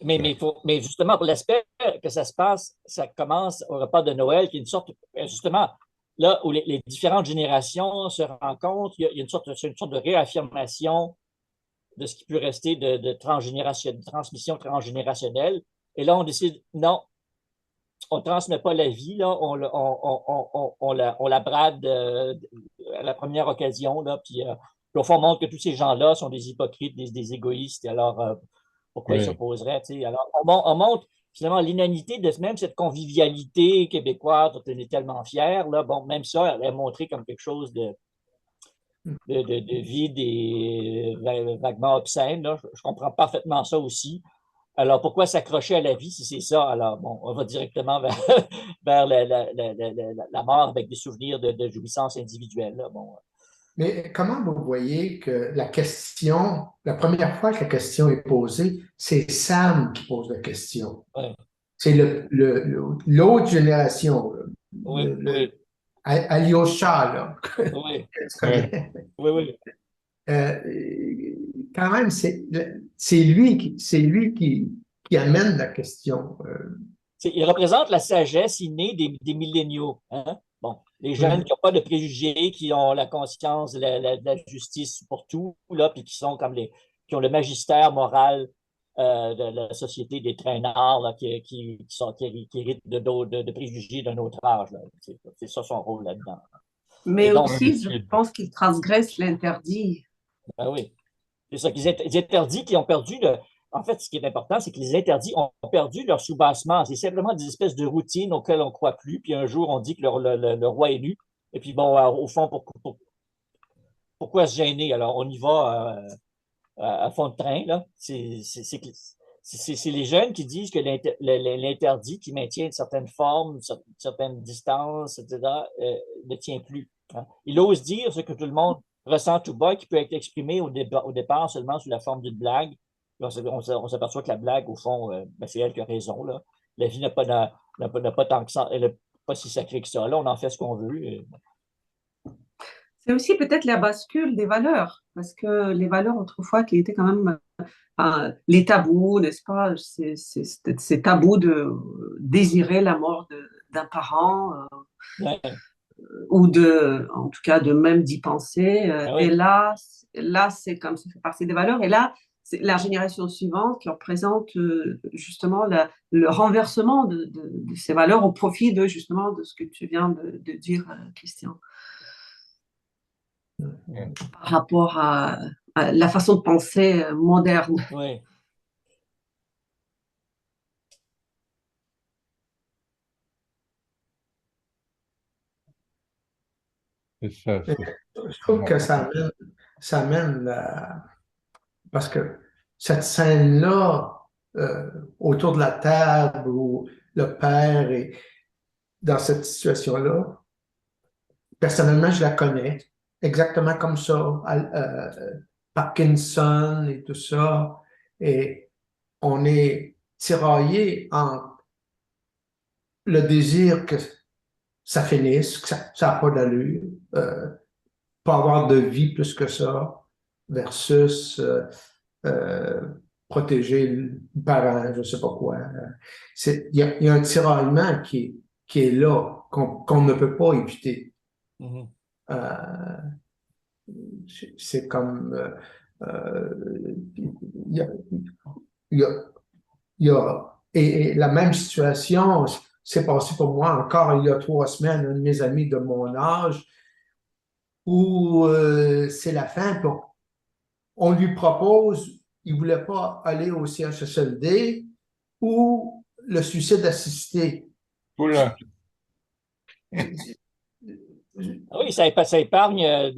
C: Mais justement, pour l'aspect que ça se passe, ça commence au repas de Noël, qui est une sorte, justement, là où les différentes générations se rencontrent, il y a c'est une sorte de réaffirmation de ce qui peut rester de transmission transgénérationnelle. Et là, on décide, non, on ne transmet pas la vie, là, on la brade à la première occasion, là, puis au fond, on montre que tous ces gens-là sont des hypocrites, des égoïstes, et alors pourquoi ils
A: Oui,
C: s'opposeraient, tu sais? Alors, on montre finalement l'inanité de même cette convivialité québécoise dont on est tellement fier, là, bon, même ça, elle est montrée comme quelque chose de vide et vaguement obscène, là. Je comprends parfaitement ça aussi. Alors, pourquoi s'accrocher à la vie si c'est ça? Alors, bon, on va directement vers, vers la mort avec des souvenirs de jouissance individuelle. Là. Bon,
B: Mais comment vous voyez que la question, la première fois que la question est posée, c'est Sam qui pose la question.
C: ouais,
B: C'est l'autre génération,
C: oui, oui,
B: Alyosha, là, que
C: oui,
B: tu
A: oui,
B: connais.
C: oui, oui.
B: Euh, Quand même, c'est lui qui amène la question.
C: Il représente la sagesse innée des milléniaux. Hein? Bon, les jeunes
B: Ouais.
C: qui n'ont pas de préjugés, qui ont la conscience de la justice pour tout, là, puis qui sont comme qui ont le magistère moral de la société des traînards là, qui héritent de préjugés d'un autre âge. C'est ça son rôle là-dedans. Et
E: Mais
C: donc,
E: aussi, je pense qu'ils transgressent l'interdit.
C: ben oui, c'est ça qu'ils les interdits qui ont perdu le. En fait, ce qui est important, c'est que les interdits ont perdu leur soubassement. C'est simplement des espèces de routines auxquelles on ne croit plus. Puis un jour, on dit que le roi est nu. Et puis bon, au fond, pourquoi se gêner? Alors, on y va à fond de train, là. C'est les jeunes qui disent que l'interdit qui maintient une certaine forme, une certaine distance, etc., ne tient plus. Hein. Il ose dire ce que tout le monde ressent tout bas, qui peut être exprimé au départ seulement sous la forme d'une blague. Puis on s'aperçoit que la blague, au fond, ben, c'est elle qui a raison. Là. La vie n'a pas tant que ça, elle n'est pas si sacrée que ça. Là, on en fait ce qu'on veut.
E: C'est aussi peut-être la bascule des valeurs, parce que les valeurs autrefois qui étaient quand même enfin, les tabous, n'est-ce pas? C'est tabou de désirer la mort d'un parent
C: Ouais.
E: ou en tout cas, de même d'y penser.
C: Ah
E: Et
C: oui.
E: là, c'est comme ça fait partie des valeurs. Et là, c'est la génération suivante qui représente justement le renversement de ces valeurs au profit de justement de ce que tu viens de dire, Christian, par rapport à la façon de penser moderne.
C: Oui.
A: C'est ça,
B: Et
A: c'est
B: je trouve que ça amène parce que cette scène-là, autour de la table où le père est dans cette situation-là, personnellement, je la connais exactement comme ça, Parkinson et tout ça, et on est tiraillé entre le désir que ça finisse, que ça n'a pas d'allure, pas avoir de vie plus que ça, versus euh, protéger le parent, je ne sais pas quoi. Il y a un tiraillement qui est là, qu'on ne peut pas éviter.
C: Mhm.
B: Euh, c'est comme il y a, il y a- il y a- et la même situation s'est passée pour moi encore il y a 3 semaines, un de mes amis de mon âge, où c'est la fin, puis on lui propose, il ne voulait pas aller au CHSLD ou le suicide assisté.
A: oula,
C: Ah oui, ça épargne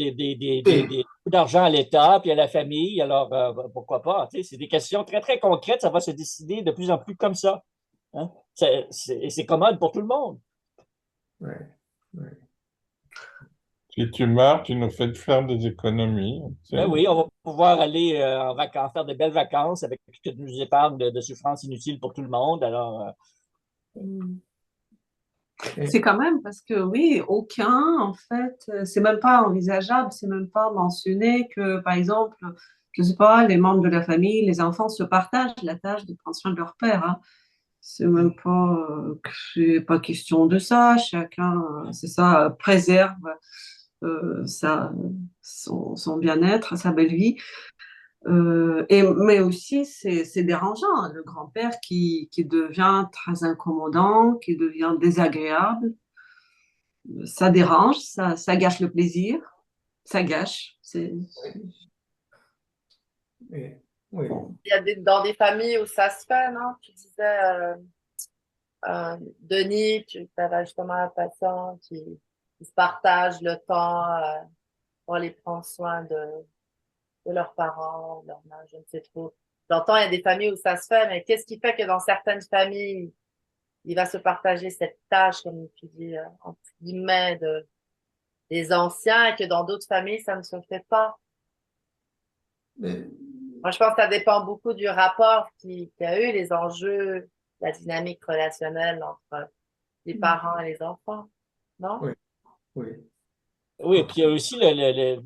C: beaucoup d'argent à l'État puis à la famille. Alors, pourquoi pas? Tu sais, c'est des questions très, très concrètes. Ça va se décider de plus en plus comme ça. Hein? Et c'est commode pour tout le monde.
B: Ouais, ouais.
A: si tu meurs, tu nous fais faire des économies. Tu
C: Ben
A: sais.
C: oui, on va pouvoir aller en vacances, faire de belles vacances avec ce que nous épargne de souffrances inutiles pour tout le monde. Alors,
E: C'est quand même parce que oui, aucun, en fait, c'est même pas envisageable, c'est même pas mentionné que, par exemple, je sais pas, les membres de la famille, les enfants se partagent la tâche de prendre soin de leur père, hein. C'est même pas, c'est pas question de ça. Chacun, c'est ça, préserve son bien-être, sa belle vie. Mais aussi, c'est dérangeant, hein, le grand-père qui devient très incommodant, qui devient désagréable. Ça dérange, ça gâche le plaisir, ça gâche.
B: Et- oui.
D: Il y a dans des familles où ça se fait, non? Tu disais, Denis, tu avais justement un patient qui se partage le temps pour aller prendre soin de leurs parents, de leur mère, je ne sais trop. J'entends, il y a des familles où ça se fait, mais qu'est-ce qui fait que dans certaines familles, il va se partager cette tâche, comme tu dis, entre guillemets, des anciens, et que dans d'autres familles, ça ne se fait pas?
B: Mais-
D: Moi, je pense que ça dépend beaucoup du rapport qu'il y a eu, les enjeux, la dynamique relationnelle entre les parents et les enfants, non?
B: oui, oui.
C: oui, puis il y a aussi la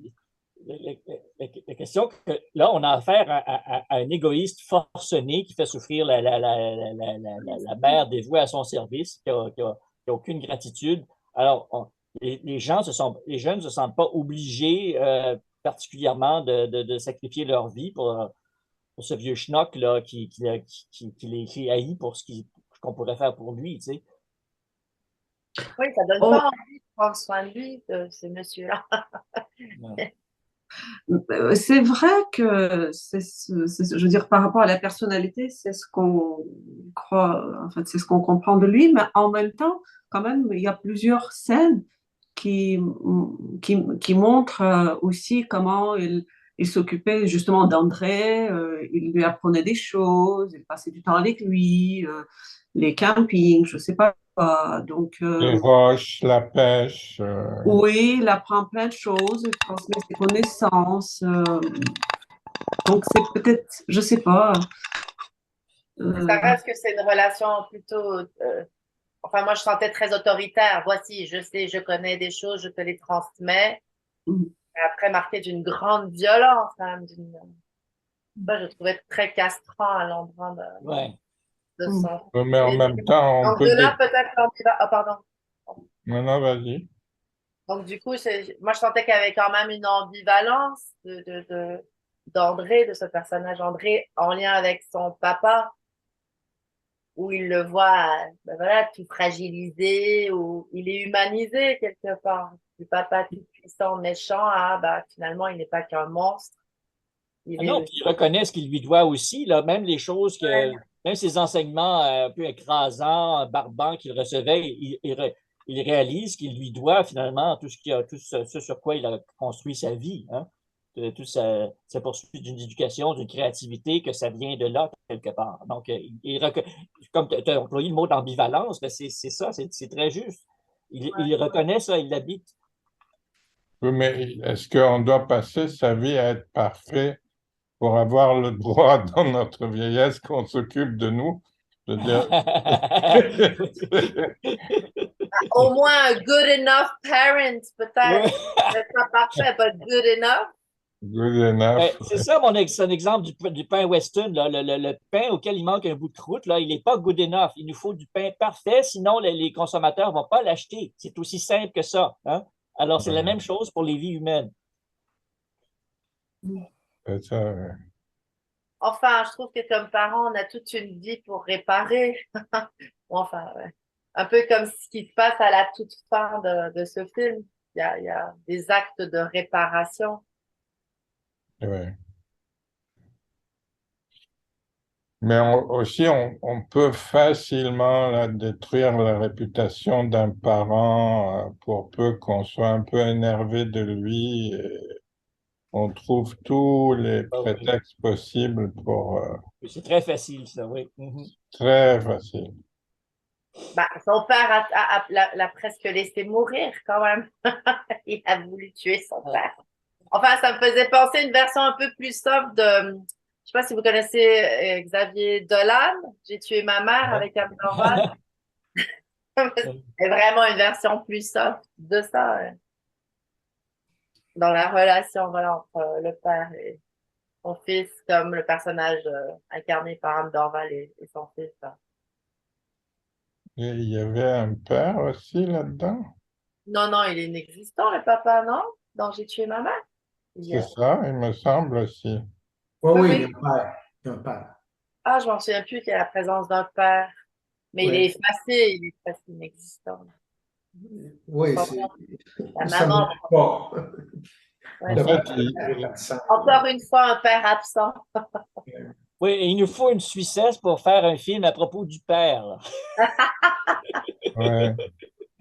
C: question que là, on a affaire à un égoïste forcené qui fait souffrir la mère dévouée à son service, qui a aucune gratitude. Alors, les les jeunes ne se sentent pas obligés particulièrement de sacrifier leur vie pour ce vieux schnock là, qui haït pour qu'on pourrait faire pour lui, tu sais.
D: Oui, ça donne
E: Oh,
D: pas envie de prendre soin de lui, de ce monsieur-là.
E: c'est vrai que je veux dire, par rapport à la personnalité, c'est ce qu'on croit, en fait, c'est ce qu'on comprend de lui, mais en même temps, quand même, il y a plusieurs scènes qui, qui montrent aussi comment il s'occupait justement d'André, il lui apprenait des choses, il passait du temps avec lui, les campings, je sais pas quoi. Donc,
A: Les roches, la pêche.
E: oui, il apprend plein de choses, il transmet ses connaissances. Donc, c'est peut-être, je sais pas.
D: Ça
E: euh,
D: reste que c'est une relation plutôt, enfin, moi, je sentais très autoritaire. Voici, je sais, je connais des choses, je te les transmets. Et après, marqué d'une grande violence, quand même, Ça, je trouvais très castrant à l'endroit
C: Ouais.
D: de
E: Mm.
D: son.
A: Mais en
D: Et
A: même temps, on
D: donc,
A: peut
D: de là, peut-être Ah, pardon.
A: Non, non, vas-y.
D: Donc, du coup, moi, je sentais qu'il y avait quand même une ambivalence d'André, de ce personnage André, en lien avec son papa, où il le voit, ben voilà, tout fragilisé, où il est humanisé quelque part. Du papa tout puissant, méchant, à, bah, finalement, il n'est pas qu'un monstre. Il
C: Ah
D: est
C: non, puis
D: aussi.
C: il reconnaît ce qu'il lui doit aussi, là, même les choses même ses enseignements un peu écrasants, barbants qu'il recevait, il réalise qu'il lui doit finalement tout ce sur quoi il a construit sa vie, hein, toute sa poursuite d'une éducation, d'une créativité, que ça vient de là quelque part. Donc, comme tu as employé le mot d'ambivalence, ben c'est ça, c'est très juste. Il reconnaît ça, il l'habite.
A: Oui, mais est-ce qu'on doit passer sa vie à être parfait pour avoir le droit dans notre vieillesse qu'on s'occupe de nous? Je veux dire,
D: Au moins un good enough parent, peut-être.
C: Ouais.
D: C'est pas parfait, but good enough.
A: good
C: Ben,
A: enough.
C: c'est ça son exemple du pain Weston. Là. Le pain auquel il manque un bout de croûte, là, il n'est pas good enough. Il nous faut du pain parfait, sinon les consommateurs ne vont pas l'acheter. C'est aussi simple que ça. Hein? Alors, c'est la même chose pour les vies humaines.
A: C'est ça, ouais.
D: Enfin, je trouve que comme parents, on a toute une vie pour réparer. Enfin, ouais. Un peu comme ce qui se passe à la toute fin de ce film. Il y a des actes de réparation.
A: Ouais. Mais aussi, on peut facilement là, détruire la réputation d'un parent pour peu qu'on soit un peu énervé de lui. Et on trouve tous les
C: Ah oui.
A: prétextes possibles pour
C: C'est très facile, ça, oui. Mhm.
A: très facile.
D: Bah, son père l'a presque laissé mourir quand même. Il a voulu tuer son
C: Ouais.
D: père. Enfin, ça me faisait penser à une version un peu plus soft je sais pas si vous connaissez Xavier Dolan, J'ai tué ma mère avec Anne Dorval. C'est vraiment une version plus soft de ça, dans la relation voilà, entre le père et son fils, comme le personnage incarné par Anne Dorval et son fils.
A: Et il y avait un père aussi là-dedans.
D: Non, non, il est inexistant, le papa, non? Dans J'ai tué ma mère.
A: C'est ça, il me semble aussi.
B: Oui,
D: Oui,
B: oui,
D: oui.
B: il y a un père. Il y a un père.
D: Ah, je m'en souviens plus qu'il y a la présence d'un père. Mais il est
B: Oui,
D: effacé, il est presque inexistant.
B: oui,
D: La
B: ça ne
D: maman,
B: l'est pas.
D: ouais,
A: En
B: Le
A: fait,
B: père est absent.
D: encore une fois, un père absent.
C: Oui, et il nous faut une Suissesse pour faire un film à propos du père. Là.
A: ouais.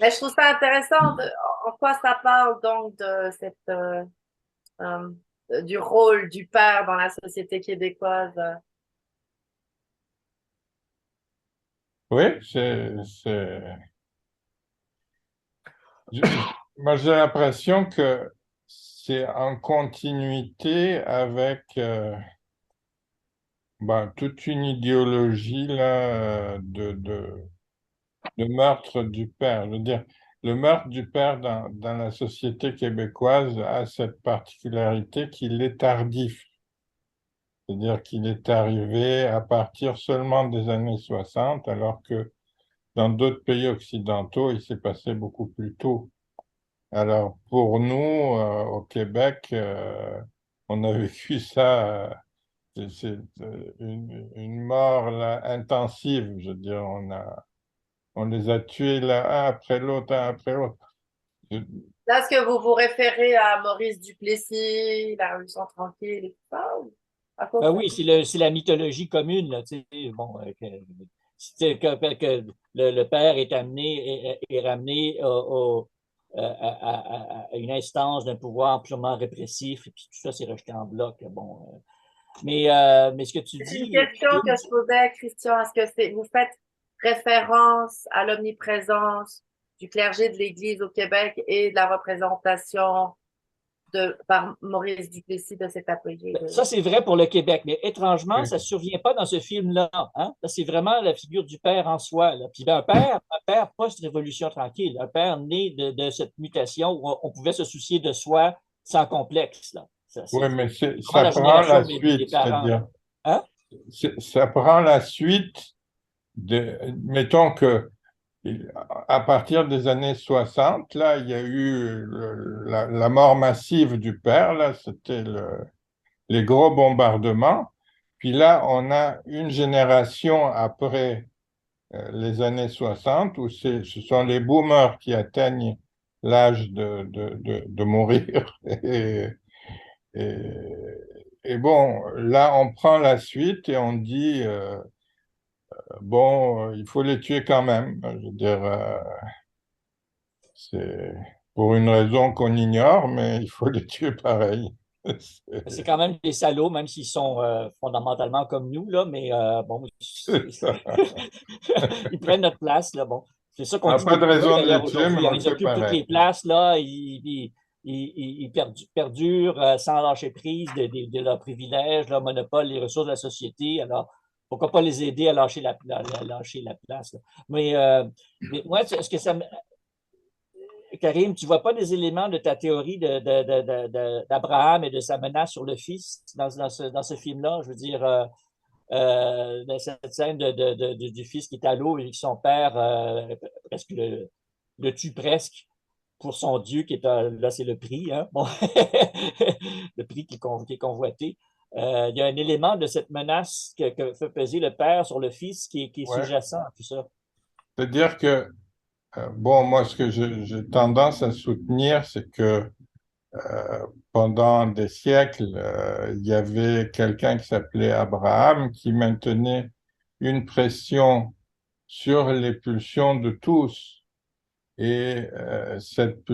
D: Mais je trouve ça intéressant en quoi ça parle donc de euh, du rôle du père dans la société québécoise.
A: Oui, moi j'ai l'impression que c'est en continuité avec toute une idéologie là, de meurtre du père. Je veux dire, le meurtre du père dans la société québécoise a cette particularité qu'il est tardif. C'est-à-dire qu'il est arrivé à partir seulement des années 60, alors que dans d'autres pays occidentaux, il s'est passé beaucoup plus tôt. Alors, pour nous, au Québec, on a vécu ça, c'est une mort là, intensive. Je veux dire, on les a tués là, un après l'autre, un après l'autre. Je-
D: Là, est-ce que vous vous référez à Maurice Duplessis, la Révolution tranquille et tout ça? Ou à quoi
C: Ben
D: vous
C: oui, c'est la mythologie commune. Là, tu sais, bon, que le père est amené est ramené à une instance d'un pouvoir purement répressif, et puis tout ça, c'est rejeté en bloc. Bon, mais ce que tu
D: C'est une
C: dis,
D: question que je posais, Christian. Est-ce que vous faites référence à l'omniprésence du clergé de l'Église au Québec et de la représentation par Maurice Duplessis de cet apogée
C: ça, c'est vrai pour le Québec, mais étrangement,
A: Oui,
C: ça ne survient pas dans ce film-là. Hein? Là, c'est vraiment la figure du père en soi. Là. Puis un père post-révolution tranquille, un père né de cette mutation où on pouvait se soucier de soi sans complexe. Là.
A: Oui, mais
C: comment
A: ça
C: la
A: prend
C: génération
A: la
C: des
A: suite,
C: parents, là.
A: c'est-à-dire,
C: Hein?
A: ça prend la suite mettons que à partir des années 60, là, il y a eu la mort massive du père, là, c'était les gros bombardements. Puis là, on a une génération après les années 60 où ce sont les boomers qui atteignent l'âge de mourir. Et, et bon, là, on prend la suite et on dit, bon, il faut les tuer quand même. Je veux dire, c'est pour une raison qu'on ignore, mais il faut les tuer pareil.
C: C'est quand même des salauds, même s'ils sont fondamentalement comme nous, là, mais bon,
A: C'est ça.
C: ils prennent notre place, là, bon. C'est ça
A: On
C: qu'on
A: n'a
C: dit
A: pas de
C: beaucoup d'eux,
A: raison de
C: d'ailleurs,
A: les tuer, mais
C: aujourd'hui, hein.
A: on le
C: Ils
A: fait
C: occupent toutes
A: pareil.
C: les places, là, ils perdurent sans lâcher prise de leurs privilèges, leur monopole, les ressources de la société. Alors, pourquoi pas les aider à lâcher lâcher la place, là. Mais moi, ce que ça me, Karim, tu ne vois pas des éléments de ta théorie d'Abraham et de sa menace sur le fils dans ce film-là? Je veux dire, dans cette scène du fils qui est à l'eau et que son père presque le tue presque pour son Dieu, qui est là, c'est le prix, hein? Bon. Le prix qui est convoité. Il y a un élément de cette menace que fait peser le père sur le fils qui est
A: Ouais.
C: sous-jacent à tout ça.
A: C'est-à-dire que, bon, moi, ce que j'ai tendance à soutenir, c'est que pendant des siècles, il y avait quelqu'un qui s'appelait Abraham qui maintenait une pression sur les pulsions de tous. Et cette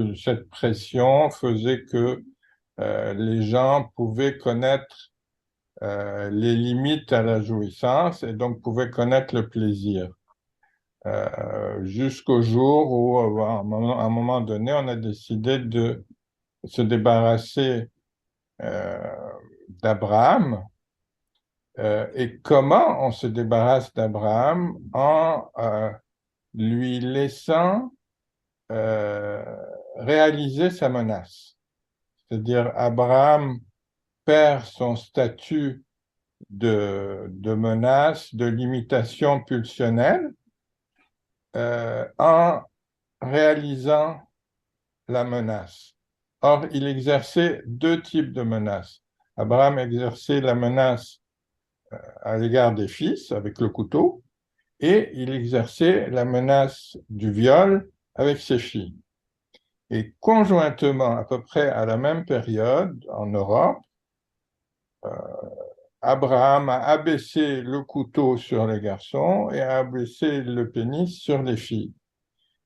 A: pression faisait que les gens pouvaient connaître les limites à la jouissance et donc pouvaient connaître le plaisir. Jusqu'au jour où, à un moment donné, on a décidé de se débarrasser euh, d'Abraham. Et comment on se débarrasse d'Abraham? En lui laissant euh, réaliser sa menace. C'est-à-dire, Abraham perd son statut de menace, de limitation pulsionnelle, en réalisant la menace. Or, il exerçait deux types de menaces. Abraham exerçait la menace à l'égard des fils avec le couteau et il exerçait la menace du viol avec ses filles. Et conjointement, à peu près à la même période, en Europe, Abraham a abaissé le couteau sur les garçons et a abaissé le pénis sur les filles,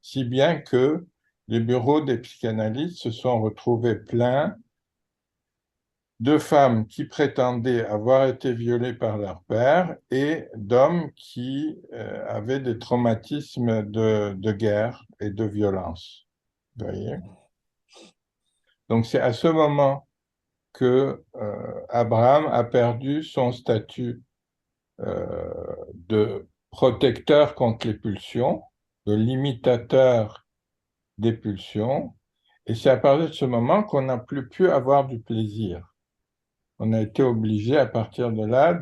A: si bien que les bureaux des psychanalystes se sont retrouvés pleins de femmes qui prétendaient avoir été violées par leur père et d'hommes qui avaient des traumatismes de guerre et de violence. Vous voyez? Donc c'est à ce moment que Abraham a perdu son statut de protecteur contre les pulsions, de limitateur des pulsions, et c'est à partir de ce moment qu'on n'a plus pu avoir du plaisir. On a été obligé à partir de là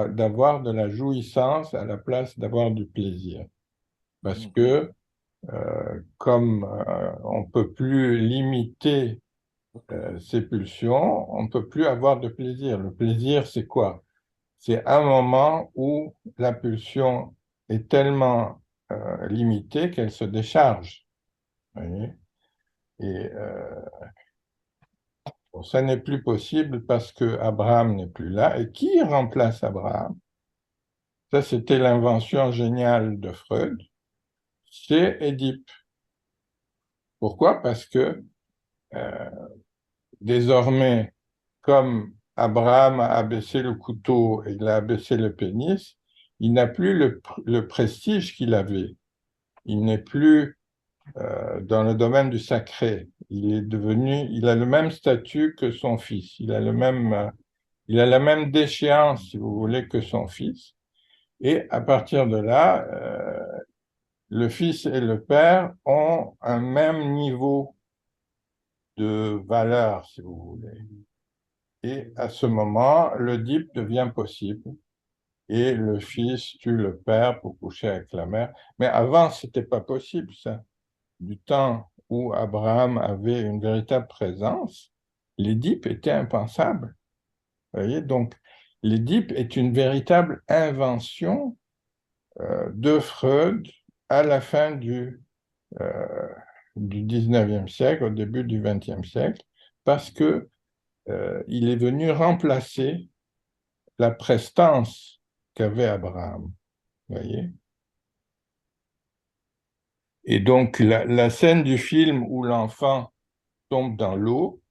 A: d'avoir de la jouissance à la place d'avoir du plaisir. Parce que comme on ne peut plus limiter ces pulsions, on ne peut plus avoir de plaisir. Le plaisir, c'est quoi? C'est un moment où la pulsion est tellement limitée qu'elle se décharge. Vous voyez. Et bon, ça n'est plus possible parce que Abraham n'est plus là. Et qui remplace Abraham? Ça, c'était l'invention géniale de Freud. C'est Édipe. Pourquoi? Parce que euh, désormais, comme Abraham a abaissé le couteau et il a abaissé le pénis, il n'a plus le prestige qu'il avait. Il n'est plus dans le domaine du sacré. Il a le même statut que son fils. Il a la même déchéance, si vous voulez, que son fils. Et à partir de là, le fils et le père ont un même niveau de valeur, si vous voulez. Et à ce moment, l'Oedipe devient possible. Et le fils tue le père pour coucher avec la mère. Mais avant, c'était pas possible, ça. Du temps où Abraham avait une véritable présence, l'Édipe était impensable. Vous voyez, donc l'Édipe est une véritable invention de Freud à la fin du 19e siècle, au début du 20e siècle, parce que il est venu remplacer la prestance qu'avait Abraham. Vous voyez? Et donc, la scène du film où l'enfant tombe dans l'eau,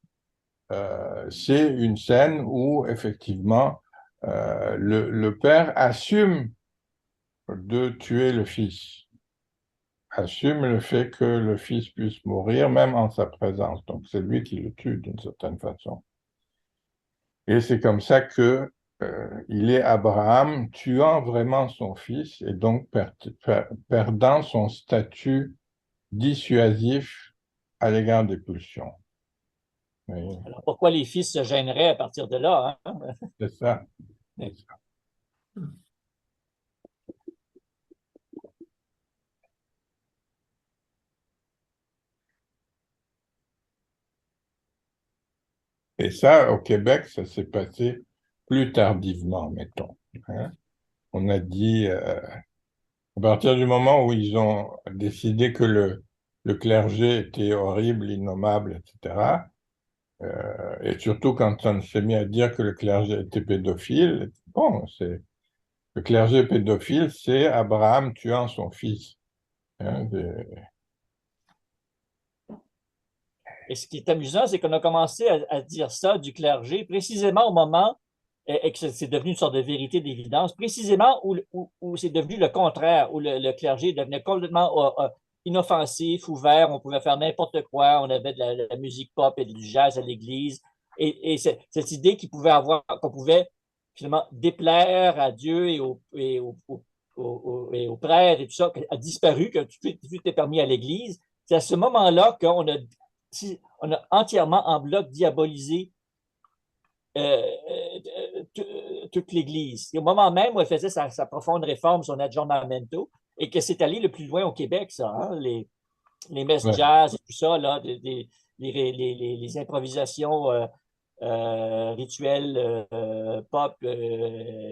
A: c'est une scène où, effectivement, le père assume de tuer le fils, assume le fait que le fils puisse mourir, même en sa présence. Donc, c'est lui qui le tue d'une certaine façon. Et c'est comme ça que il est Abraham tuant vraiment son fils et donc perdant son statut dissuasif à l'égard des pulsions. Oui,
C: Alors, pourquoi les fils se gêneraient à partir de là, hein?
A: c'est ça.
C: Oui.
A: Et ça, au Québec, ça s'est passé plus tardivement, mettons. Hein. On a dit, à partir du moment où ils ont décidé que le clergé était horrible, innommable, etc., et surtout quand on s'est mis à dire que le clergé était pédophile, bon, le clergé pédophile, c'est Abraham tuant son fils. Hein,
C: Et ce qui est amusant, c'est qu'on a commencé à dire ça du clergé précisément au moment et que c'est devenu une sorte de vérité d'évidence, précisément où c'est devenu le contraire, où le clergé devenait complètement inoffensif, ouvert, on pouvait faire n'importe quoi, on avait de la musique pop et du jazz à l'église, et cette idée qu'on pouvait finalement déplaire à Dieu et aux prêtres et tout ça, a disparu, que tout est permis à l'église. C'est à ce moment-là on a entièrement en bloc diabolisé toute l'Église. Et au moment même où elle faisait sa profonde réforme, son aggiornamento, et que c'est allé le plus loin au Québec, ça, hein, les messes
A: ouais,
C: jazz et tout ça, là, les improvisations rituelles pop,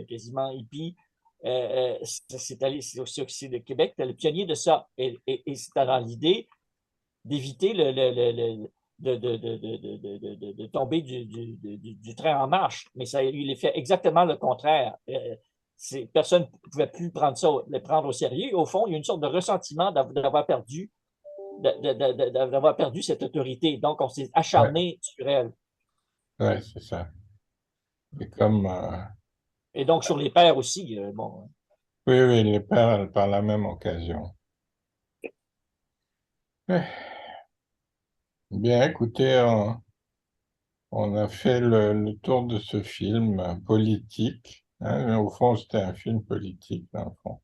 C: quasiment hippie. C'est le Québec, c'était le pionnier de ça. Et c'était dans l'idée d'éviter de tomber du train en marche. Mais ça a eu l'effet exactement le contraire. Personne ne pouvait plus le prendre au sérieux. Au fond, il y a une sorte de ressentiment d'avoir perdu cette autorité. Donc, on s'est
A: ouais,
C: acharné sur elle.
A: ouais, c'est ça. Et comme,
C: Et donc, sur les pères aussi. Bon.
A: oui, oui, les pères par la même occasion. Ouais. Bien, écoutez, on a fait le tour de ce film politique. Hein. Au fond, c'était un film politique, dans le fond.